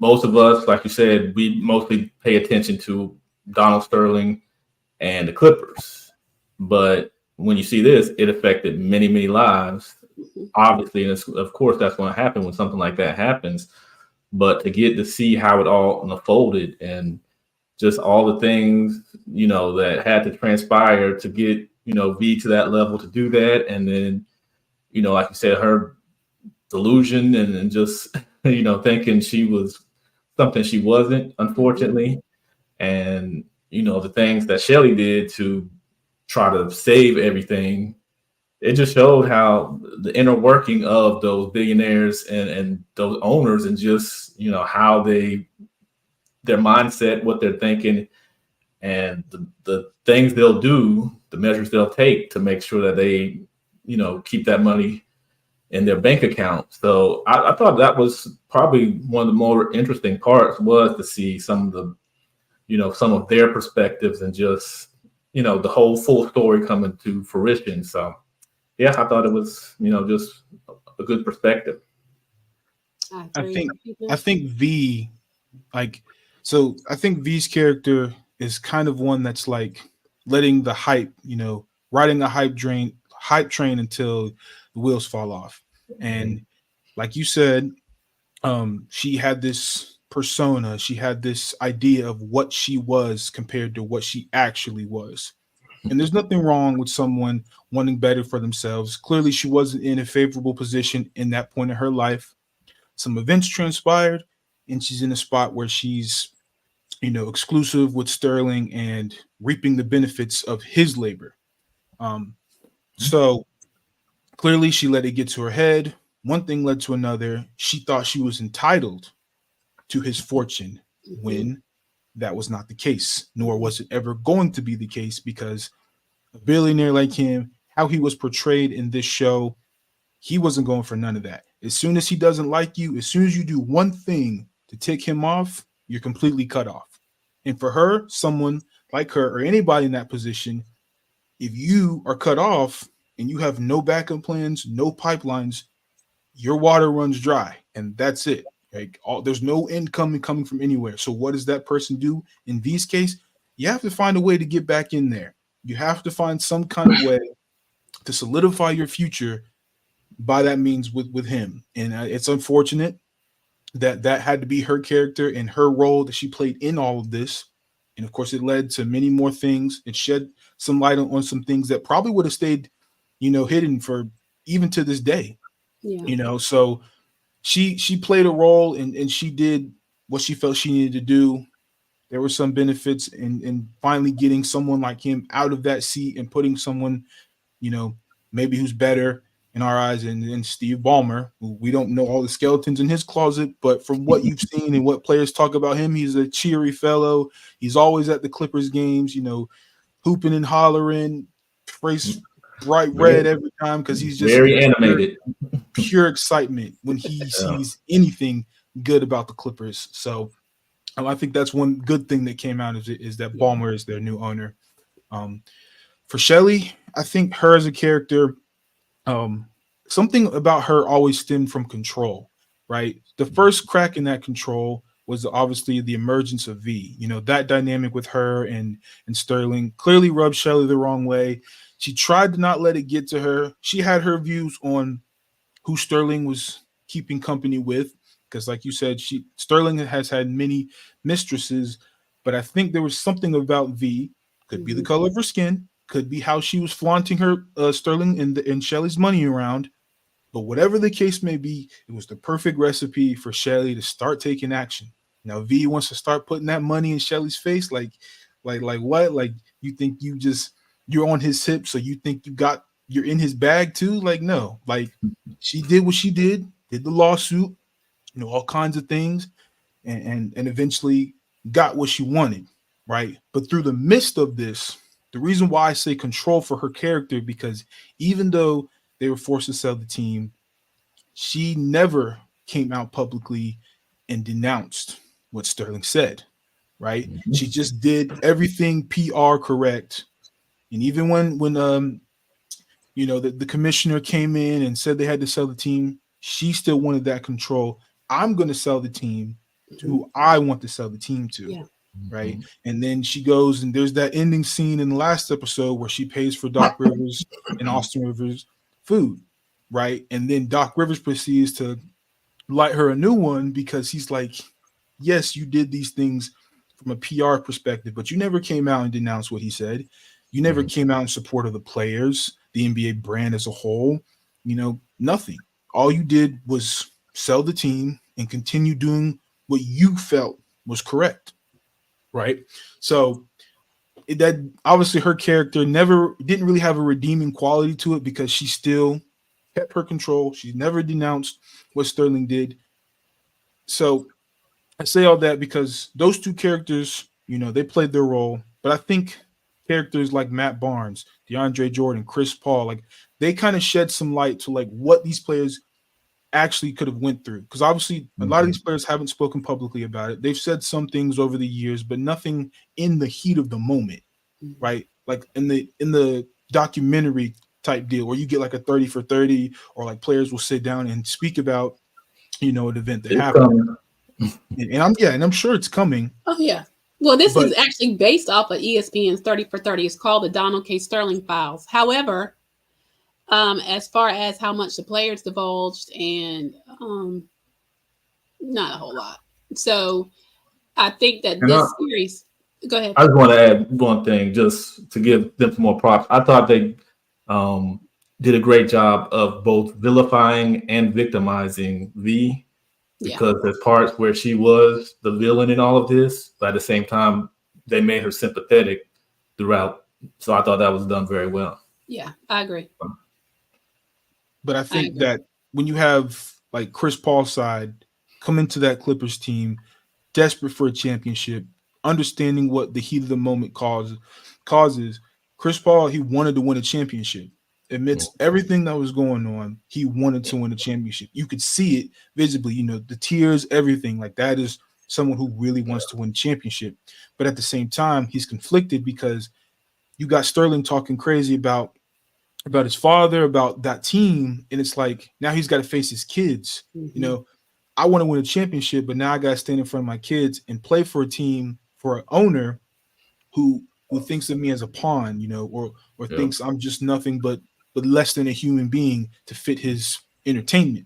most of us, like you said, we mostly pay attention to Donald Sterling and the Clippers. But when you see this, it affected many, many lives. Obviously, and of course, that's going to happen when something like that happens. But to get to see how it all unfolded and just all the things, you know, that had to transpire to get, you know, V to that level to do that. And then, you know, like you said, her delusion and just, you know, thinking she was something she wasn't, unfortunately. And, you know, the things that Shelly did to try to save everything, it just showed how the inner working of those billionaires and those owners, and just, you know, how their mindset, what they're thinking, and the things they'll do, the measures they'll take to make sure that they, you know, keep that money in their bank account. So I thought that was probably one of the more interesting parts, was to see some of the, you know, some of their perspectives and just, you know, the whole full story coming to fruition. So yeah, I thought it was, you know, just a good perspective. I think V, like, so I think V's character is kind of one that's like letting the hype, you know, riding a hype train until the wheels fall off. And like you said, she had this persona, she had this idea of what she was compared to what she actually was. And there's nothing wrong with someone wanting better for themselves. Clearly, she wasn't in a favorable position in that point in her life. Some events transpired, and she's in a spot where she's, you know, exclusive with Sterling and reaping the benefits of his labor. So clearly, she let it get to her head. One thing led to another. She thought she was entitled to his fortune when that was not the case, nor was it ever going to be the case, because a billionaire like him, how he was portrayed in this show, he wasn't going for none of that. As soon as he doesn't like you, as soon as you do one thing to tick him off, you're completely cut off. And for her, someone like her or anybody in that position, if you are cut off and you have no backup plans, no pipelines, your water runs dry, and that's it. Like, there's no income coming from anywhere. So what does that person do? In V's case, you have to find a way to get back in there. You have to find some kind of way to solidify your future by that means with him. And it's unfortunate that had to be her character and her role that she played in all of this. And of course, it led to many more things. It shed some light on some things that probably would have stayed, you know, hidden for even to this day. Yeah. You know, so she played a role and she did what she felt she needed to do. there were some benefits in finally getting someone like him out of that seat and putting someone, maybe who's better in our eyes than Steve Ballmer, who we don't know all the skeletons in his closet, but from what you've seen and what players talk about him, he's a cheery fellow. He's always at the Clippers games, hooping and hollering, face bright red every time because he's just very animated. Pure excitement when he sees anything good about the Clippers. So I think that's one good thing that came out is that Ballmer is their new owner. For Shelly, I think her as a character, something about her always stemmed from control, right? The first crack in that control was obviously the emergence of V. That dynamic with her and Sterling clearly rubbed Shelly the wrong way. She tried to not let it get to her. She had her views on who Sterling was keeping company with, because like you said, Sterling has had many mistresses, but I think there was something about V, could be the color of her skin, could be how she was flaunting her Sterling and Shelly's money around, but whatever the case may be, it was the perfect recipe for Shelly to start taking action. Now V wants to start putting that money in Shelly's face, like what? Like you think you're on his hip, so you think you're in his bag too? Like no, like she did what she did the lawsuit, all kinds of things, and eventually got what she wanted, right? But through the midst of this, the reason why I say control for her character, because even though they were forced to sell the team, she never came out publicly and denounced what Sterling said, right? Mm-hmm. She just did everything PR correct. And even when the commissioner came in and said they had to sell the team, she still wanted that control. I'm going to sell the team to who I want to sell the team to, right? And then she goes and there's that ending scene in the last episode where she pays for Doc Rivers and Austin Rivers food, right? And then Doc Rivers proceeds to light her a new one because he's like, yes, you did these things from a PR perspective, but you never came out and denounced what he said. You never came out in support of the players, the NBA brand as a whole, nothing. All you did was sell the team and continue doing what you felt was correct, right? So that obviously her character didn't really have a redeeming quality to it because she still kept her control. She never denounced what Sterling did. So I say all that because those two characters, they played their role, but I think characters like Matt Barnes, DeAndre Jordan, Chris Paul, like they kind of shed some light to like what these players actually could have went through. Because obviously a lot of these players haven't spoken publicly about it. They've said some things over the years, but nothing in the heat of the moment, right? Like in the documentary type deal where you get like a 30 for 30 or like players will sit down and speak about, an event that happened. And I'm sure it's coming. Oh yeah. Well, this is actually based off of ESPN's 30 for 30. It's called the Donald K. Sterling Files. However, as far as how much the players divulged and not a whole lot. So I think that this series, go ahead. I just want to add one thing just to give them some more props. I thought they did a great job of both vilifying and victimizing V. Because there's parts where she was the villain in all of this, but at the same time, they made her sympathetic throughout. So I thought that was done very well. Yeah, I agree. But I think that when you have like Chris Paul's side come into that Clippers team, desperate for a championship, understanding what the heat of the moment causes, Chris Paul, he wanted to win a championship. Amidst everything that was going on, he wanted to win a championship. You could see it visibly, the tears, everything. Like that is someone who really wants to win a championship. But at the same time, he's conflicted because you got Sterling talking crazy about his father, about that team. And it's like, now he's got to face his kids. I want to win a championship, but now I got to stand in front of my kids and play for a team, for an owner who thinks of me as a pawn, or thinks I'm just nothing but less than a human being to fit his entertainment.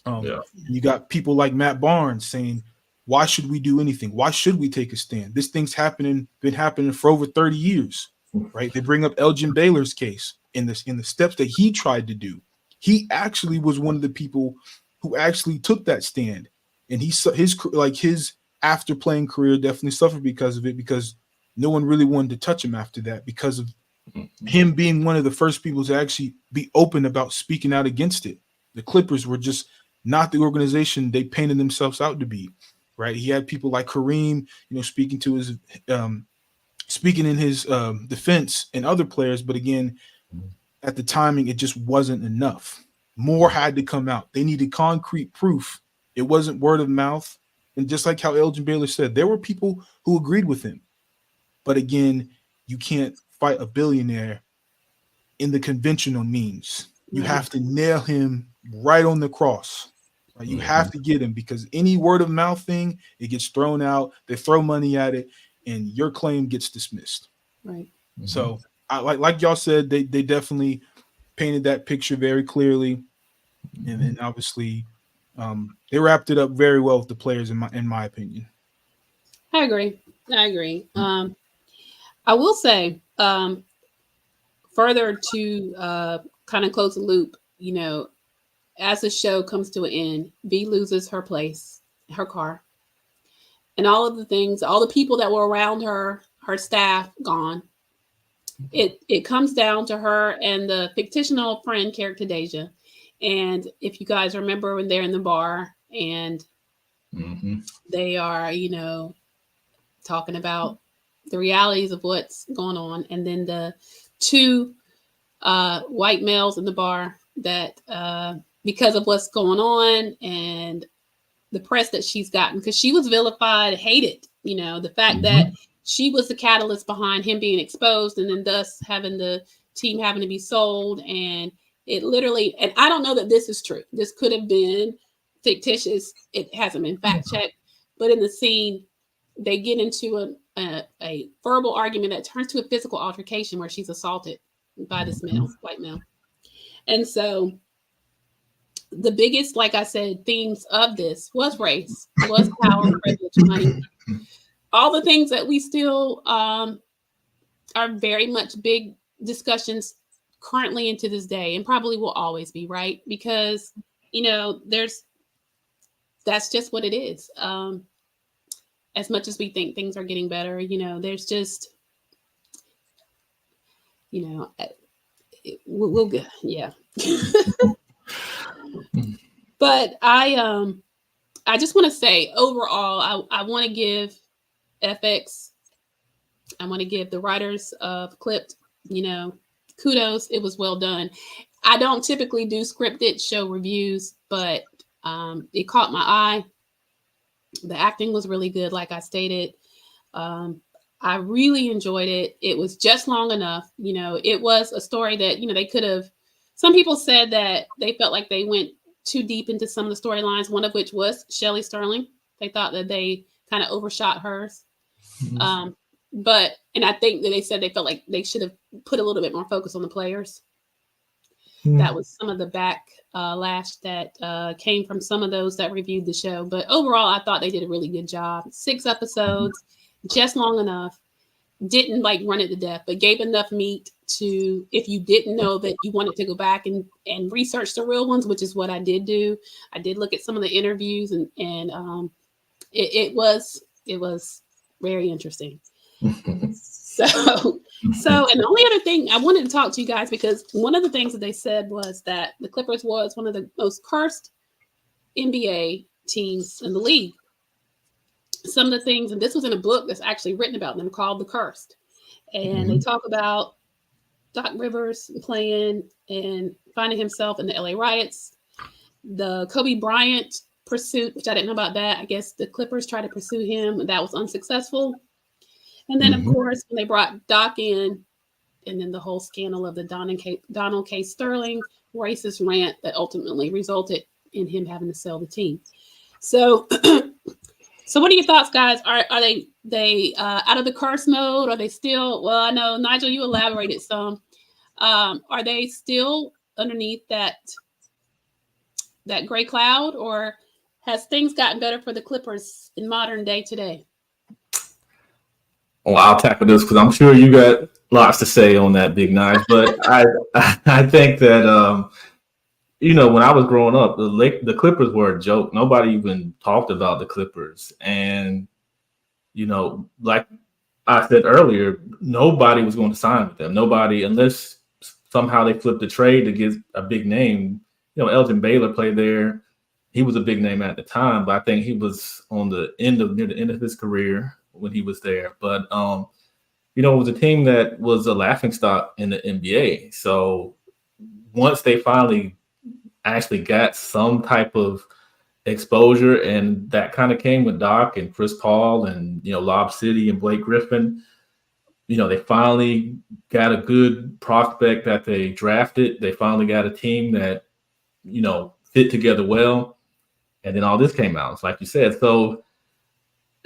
You got people like Matt Barnes saying, why should we do anything? Why should we take a stand? This thing's been happening for over 30 years, right? They bring up Elgin Baylor's case in the steps that he tried to do. He actually was one of the people who actually took that stand, and his after playing career definitely suffered because of it, because no one really wanted to touch him after that because of him being one of the first people to actually be open about speaking out against it. The Clippers were just not the organization they painted themselves out to be, right? He had people like Kareem, speaking to his speaking in his defense, and other players, but again, at the timing, it just wasn't enough. More had to come out. They needed concrete proof. It wasn't word of mouth. And just like how Elgin Baylor said, there were people who agreed with him. But again, you can't fight a billionaire in the conventional means. You have to nail him right on the cross. Right? You have to get him, because any word of mouth thing, it gets thrown out. They throw money at it, and your claim gets dismissed. Right. So, like y'all said, they definitely painted that picture very clearly, and then obviously they wrapped it up very well with the players, in my opinion. I agree. I will say, further to kind of close the loop, as the show comes to an end, V loses her place, her car, and all of the things, all the people that were around her, her staff gone. It comes down to her and the fictional friend character Deja. And if you guys remember when they're in the bar and they are, talking about the realities of what's going on, and then the two white males in the bar that because of what's going on and the press that she's gotten, because she was vilified, hated, the fact that she was the catalyst behind him being exposed, and then thus having the team having to be sold. And it literally, and I don't know that this is true. This could have been fictitious. It hasn't been fact checked, but in the scene, they get into a verbal argument that turns to a physical altercation where she's assaulted by this white male. And so the biggest, like I said, themes of this was race, was power, privilege, money, all the things that we still are very much big discussions currently into this day, and probably will always be, right? Because, that's just what it is. As much as we think things are getting better, there's just, we'll get, yeah. But I just want to say, overall, I want to give FX, I want to give the writers of Clipped, kudos. It was well done. I don't typically do scripted show reviews, but it caught my eye. The acting was really good, like I stated. I really enjoyed it. It was just long enough. It was a story that, they could have, some people said that they felt like they went too deep into some of the storylines, one of which was Shelly Sterling. They thought that they kind of overshot hers. And I think that they said they felt like they should have put a little bit more focus on the players. That was some of the backlash that came from some of those that reviewed the show. But overall, I thought they did a really good job. 6 episodes, just long enough. Didn't run it to death, but gave enough meat to, if you didn't know that you wanted to go back and research the real ones, which is what I did do. I did look at some of the interviews, and it was very interesting. So, and the only other thing I wanted to talk to you guys, because one of the things that they said was that the Clippers was one of the most cursed NBA teams in the league. Some of the things, and this was in a book that's actually written about them called The Cursed. And they talk about Doc Rivers playing and finding himself in the LA riots, the Kobe Bryant pursuit, which I didn't know about that. I guess the Clippers tried to pursue him. That was unsuccessful. And then, of course, when they brought Doc in, and then the whole scandal of the Donald K. Sterling racist rant that ultimately resulted in him having to sell the team. So, so what are your thoughts, guys? Are they out of the curse mode? Are they still? Well, I know Nigel, you elaborated some. Are they still underneath that gray cloud, or has things gotten better for the Clippers in modern day today? Well, I'll tackle this because I'm sure you got lots to say on that, Big Nine. But I think that when I was growing up, the Clippers were a joke. Nobody even talked about the Clippers, and like I said earlier, nobody was going to sign with them. Nobody, unless somehow they flipped the trade to get a big name. Elgin Baylor played there. He was a big name at the time, but I think he was on near the end of his career when he was there. But it was a team that was a laughingstock in the NBA. So once they finally actually got some type of exposure, and that kind of came with Doc and Chris Paul and Lob City and Blake Griffin. They finally got a good prospect that they drafted. They finally got a team that fit together well, and then all this came out. It's like you said. So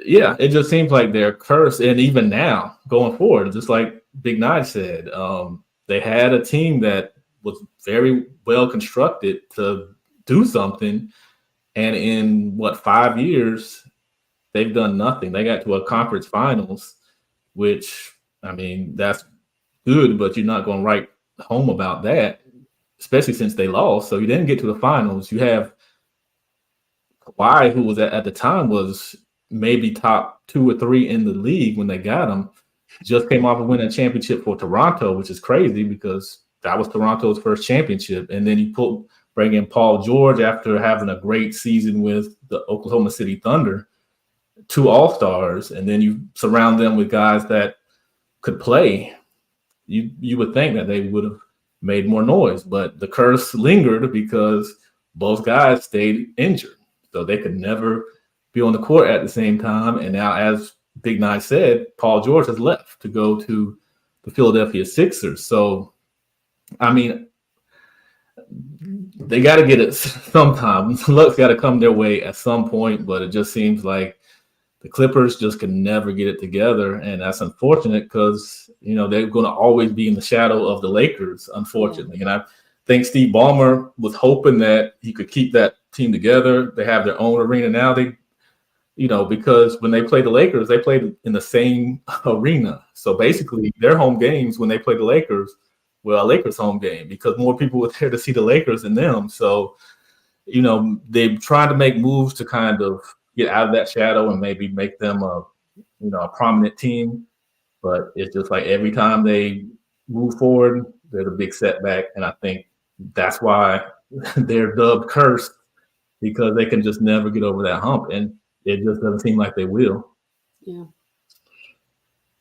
yeah, it just seems like they're cursed, and even now going forward, just like Big Nine said, they had a team that was very well constructed to do something. And in 5 years, they've done nothing. They got to a conference finals, which, I mean, that's good, but you're not going to write home about that, especially since they lost. So you didn't get to the finals. You have Kawhi, who was at the time was maybe top 2 or 3 in the league when they got him, just came off of winning a championship for Toronto, which is crazy because that was Toronto's first championship. And then you bring in Paul George after having a great season with the Oklahoma City Thunder, 2 All-Stars, and then you surround them with guys that could play. You would think that they would have made more noise, but the curse lingered because both guys stayed injured. So they could never be on the court at the same time. And now, as Big Nine said, Paul George has left to go to the Philadelphia Sixers. So, I mean, they got to get it sometime. Luck's got to come their way at some point, but it just seems like the Clippers just can never get it together. And that's unfortunate because, they're going to always be in the shadow of the Lakers, unfortunately. And I think Steve Ballmer was hoping that he could keep that team together. They have their own arena now. Because when they play the Lakers, they played in the same arena. So basically their home games when they play the Lakers, a Lakers home game because more people were there to see the Lakers than them. So, they've tried to make moves to kind of get out of that shadow and maybe make them a prominent team. But it's just like every time they move forward, there's a big setback. And I think that's why they're dubbed cursed, because they can just never get over that hump. And it just doesn't seem like they will. Yeah.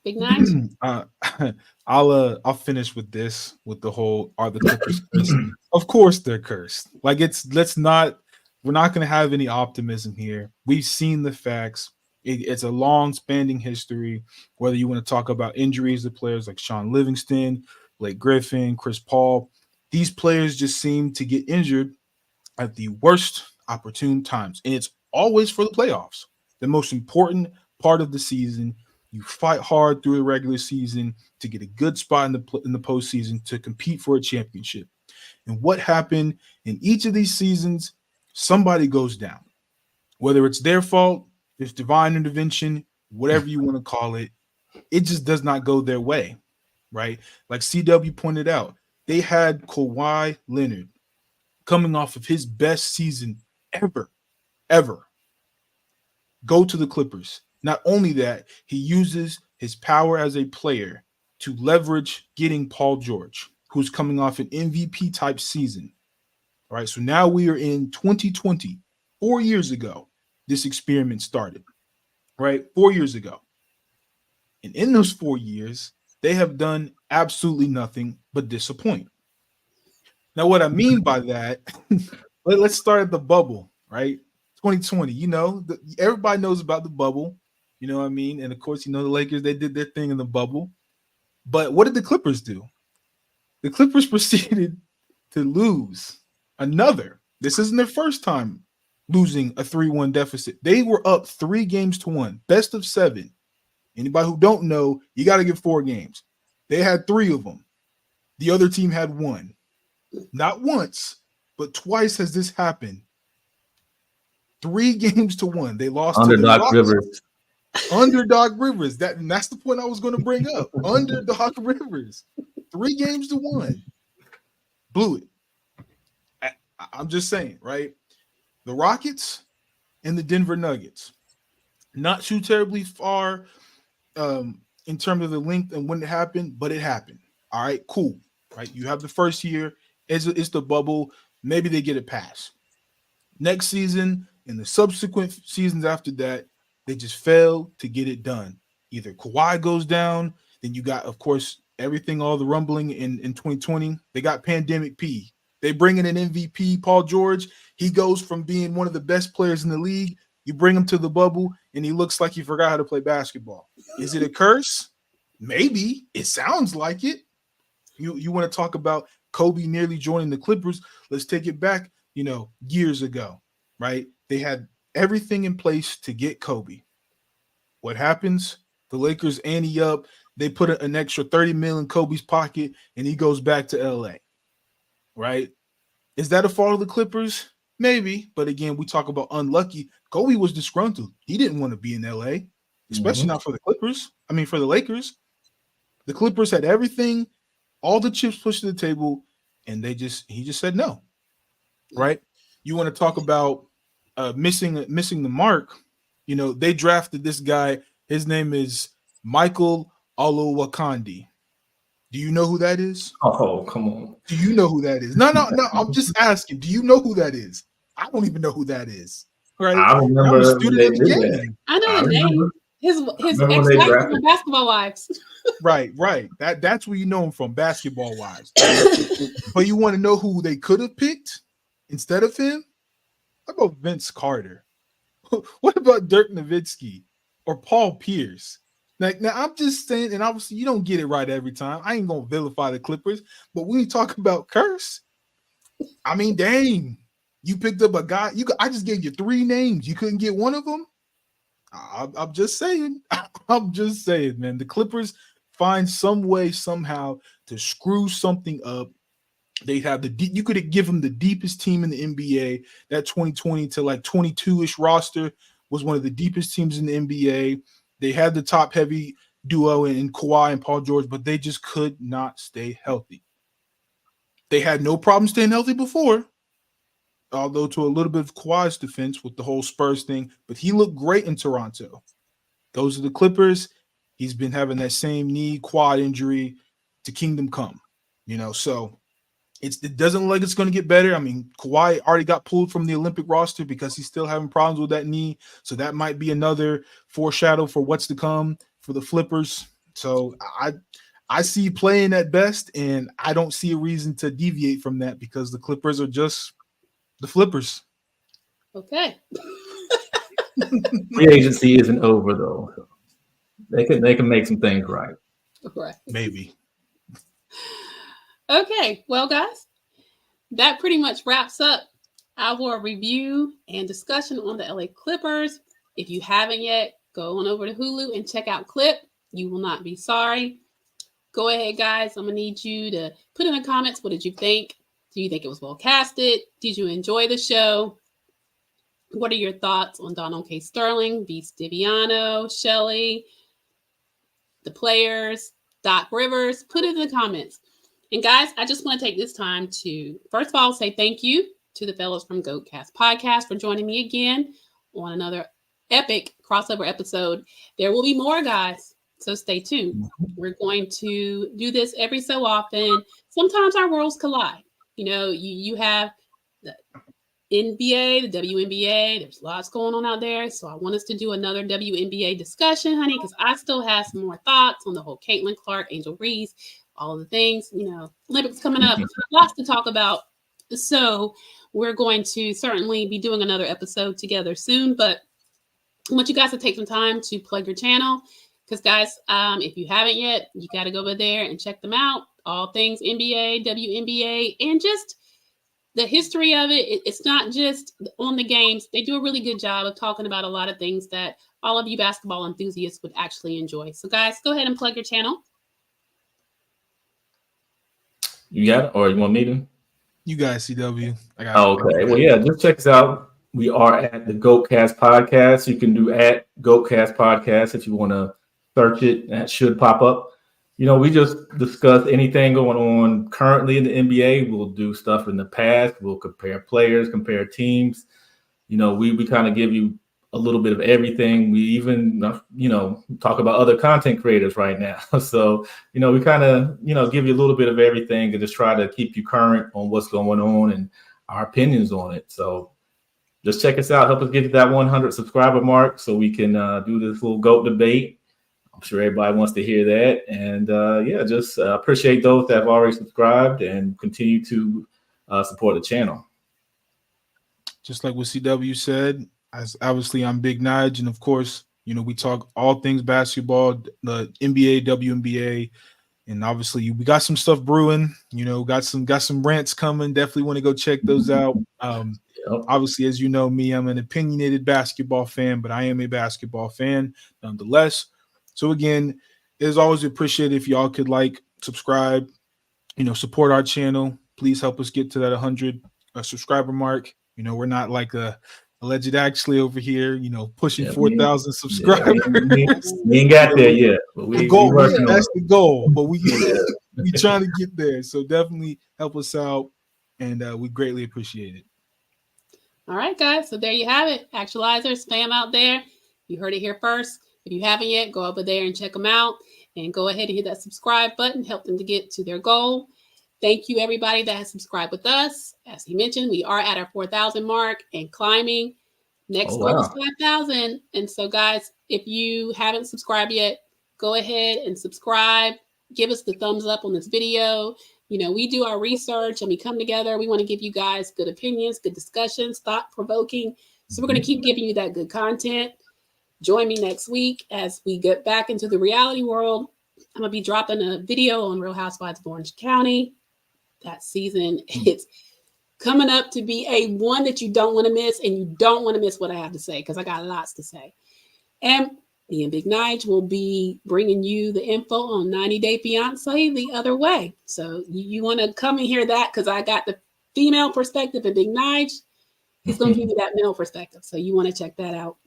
Big Nine? I'll finish with this, with the whole, are the Clippers cursed? Of course they're cursed. Like we're not going to have any optimism here. We've seen the facts. It's a long spanning history, whether you want to talk about injuries to players like Sean Livingston, Blake Griffin, Chris Paul. These players just seem to get injured at the worst opportune times. And it's always for the playoffs, the most important part of the season. You fight hard through the regular season to get a good spot in the postseason to compete for a championship. And what happened in each of these seasons, somebody goes down. Whether it's their fault, it's divine intervention, whatever you want to call it, it just does not go their way, right? Like CW pointed out, they had Kawhi Leonard coming off of his best season ever, go to the Clippers. Not only that, he uses his power as a player to leverage getting Paul George, who's coming off an MVP type season. All right, so now we are in 2020, 4 years ago, this experiment started, right? 4 years ago. And in those 4 years, they have done absolutely nothing but disappoint. Now, what I mean by that, let's start at the bubble, right? 2020, everybody knows about the bubble, you know what I mean? And of course, the Lakers, they did their thing in the bubble. But what did the Clippers do? The Clippers proceeded to lose another. This isn't their first time losing a 3-1 deficit. They were up 3-1, best of 7. Anybody who don't know, you got to get 4 games. They had 3 of them. The other team had 1. Not once, but twice has this happened. 3-1. They lost to the Rockets. Rivers. Underdog Rivers. That's the point I was going to bring up. Underdog Rivers. 3-1. Blew it. I'm just saying, right? The Rockets and the Denver Nuggets. Not too terribly far in terms of the length and when it happened, but it happened. All right, cool. Right, you have the first year. It's the bubble. Maybe they get a pass. Next season and the subsequent seasons after that, they just fail to get it done. Either Kawhi goes down, then you got, of course, everything, all the rumbling in 2020. They got Pandemic P. They bring in an MVP, Paul George. He goes from being one of the best players in the league. You bring him to the bubble, and he looks like he forgot how to play basketball. Is it a curse? Maybe. It sounds like it. You want to talk about Kobe nearly joining the Clippers? Let's take it back, years ago, right? They had everything in place to get Kobe. What happens? The Lakers ante up. They put an extra $30 million in Kobe's pocket, and he goes back to LA, right? Is that a fault of the Clippers? Maybe. But again, we talk about unlucky. Kobe was disgruntled. He didn't want to be in LA, especially not for the Clippers. I mean, for the Lakers. The Clippers had everything, all the chips pushed to the table, and he just said no, right? You want to talk about missing the mark? They drafted this guy. His name is Michael Olowokandi. Do you know who that is? Oh, come on. Do you know who that is? No. I'm just asking. Do you know who that is? I don't even know who that is. Right? I remember I'm a student of the did game. that. I know the name. His remember when they ex-wife drafted- from Basketball Wives. Right. That's where you know him from, Basketball Wives. But you want to know who they could have picked instead of him? How about Vince Carter? What about Dirk Nowitzki or Paul Pierce? Now I'm just saying, and obviously you don't get it right every time. I ain't gonna vilify the Clippers, but when you talk about curse, I mean, dang, you picked up a guy. I just gave you 3 names. You couldn't get one of them. I'm just saying. I'm just saying, man. The Clippers find some way somehow to screw something up. They have you could give them the deepest team in the NBA. That 2020 to like 22-ish roster was one of the deepest teams in the NBA. They had the top heavy duo in Kawhi and Paul George, but they just could not stay healthy. They had no problem staying healthy before, although to a little bit of Kawhi's defense with the whole Spurs thing, but he looked great in Toronto. Those are the Clippers. He's been having that same knee quad injury to Kingdom Come, so it doesn't look like it's going to get better. I mean, Kawhi already got pulled from the Olympic roster because he's still having problems with that knee. So that might be another foreshadow for what's to come for the Flippers. So I see playing at best, and I don't see a reason to deviate from that because the Clippers are just the Flippers. Okay. Free agency isn't over though. They can make some things right. Right. Maybe. Okay, well, guys, that pretty much wraps up our review and discussion on the LA Clippers. If you haven't yet, go on over to Hulu and check out Clip. You will not be sorry. Go ahead, guys. I'm going to need you to put in the comments, what did you think? Do you think it was well casted? Did you enjoy the show? What are your thoughts on Donald K. Sterling, V. Stiviano, Shelly, the players, Doc Rivers? Put it in the comments. And guys, I just want to take this time to, first of all, say thank you to the fellows from GOATcast Podcast for joining me again on another epic crossover episode. There will be more, guys, so stay tuned. We're going to do this every so often. Sometimes our worlds collide. You have the NBA, the WNBA. There's lots going on out there. So I want us to do another WNBA discussion, honey, because I still have some more thoughts on the whole Caitlin Clark, Angel Reese, all of the things, Olympics coming up, lots to talk about. So we're going to certainly be doing another episode together soon, but I want you guys to take some time to plug your channel because, guys, if you haven't yet, you got to go over there and check them out. All things NBA, WNBA, and just the history of it. It's not just on the games. They do a really good job of talking about a lot of things that all of you basketball enthusiasts would actually enjoy. So, guys, go ahead and plug your channel. You got it, or you want me to? You guys, CW. Okay. Well, yeah, just check us out. We are at the GOATcast Podcast. You can do at GOATcast Podcast if you want to search it. That should pop up. We just discuss anything going on currently in the NBA. We'll do stuff in the past. We'll compare players, compare teams. We kind of give you a little bit of everything. We even, talk about other content creators right now. So, we kind of, give you a little bit of everything and just try to keep you current on what's going on and our opinions on it. So just check us out. Help us get to that 100 subscriber mark so we can do this little GOAT debate. I'm sure everybody wants to hear that. And just appreciate those that have already subscribed and continue to support the channel. Just like what CW said, as obviously I'm Big Nige, and of course, we talk all things basketball, the NBA, WNBA, and obviously we got some stuff brewing. Got some rants coming. Definitely want to go check those out. Obviously, as you know me, I'm an opinionated basketball fan, but I am a basketball fan nonetheless. So again, it is always appreciated if y'all could like, subscribe, support our channel. Please help us get to that 100 subscriber mark. We're not like a alleged Axley over here, pushing 4,000 subscribers. We ain't got there yet, but that's the goal. But we trying to get there. So definitely help us out, and we greatly appreciate it. All right, guys. So there you have it. Actualizers, fam out there. You heard it here first. If you haven't yet, go over there and check them out, and go ahead and hit that subscribe button. Help them to get to their goal. Thank you, everybody that has subscribed with us. As he mentioned, we are at our 4,000 mark and climbing. Next goal is 5,000. And so, guys, if you haven't subscribed yet, go ahead and subscribe. Give us the thumbs up on this video. We do our research and we come together. We want to give you guys good opinions, good discussions, thought-provoking. So we're going to keep giving you that good content. Join me next week as we get back into the reality world. I'm going to be dropping a video on Real Housewives of Orange County. That season, it's coming up to be a one that you don't want to miss, and you don't want to miss what I have to say because I got lots to say. And me and Big Nige will be bringing you the info on 90 Day Fiancé the other way. So you want to come and hear that because I got the female perspective, and Big Nige is going to give you that male perspective. So you want to check that out.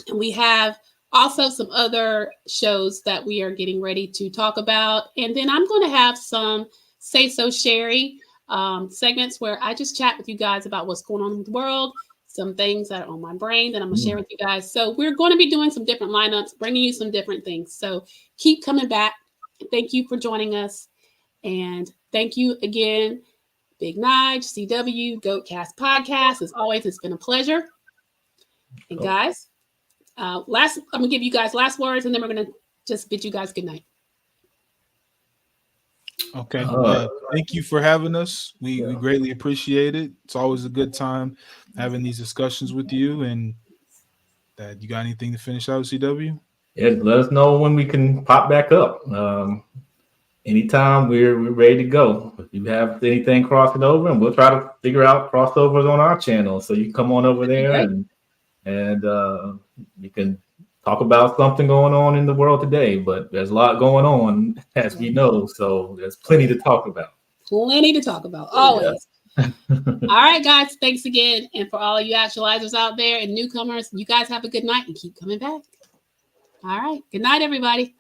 And we have also some other shows that we are getting ready to talk about. And then I'm going to have some Say So Sherry segments where I just chat with you guys about what's going on in the world, some things that are on my brain that I'm going to share with you guys. So we're going to be doing some different lineups, bringing you some different things. So keep coming back. Thank you for joining us. And thank you again, Big Nige, CW, Goatcast Podcast. As always, it's been a pleasure. And guys, I'm going to give you guys last words, and then we're going to just bid you guys good night. Okay. Thank you for having us. We greatly appreciate it. It's always a good time having these discussions with you. And that you got anything to finish out, CW? Yeah, let us know when we can pop back up. Anytime we're ready to go. If you have anything crossing over, and we'll try to figure out crossovers on our channel, so you can come on over there and you can talk about something going on in the world today. But there's a lot going on, as we know, so there's plenty to talk about. Plenty to talk about, always. Yeah. All right, guys, thanks again. And for all of you actualizers out there and newcomers, you guys have a good night and keep coming back. All right, good night, everybody.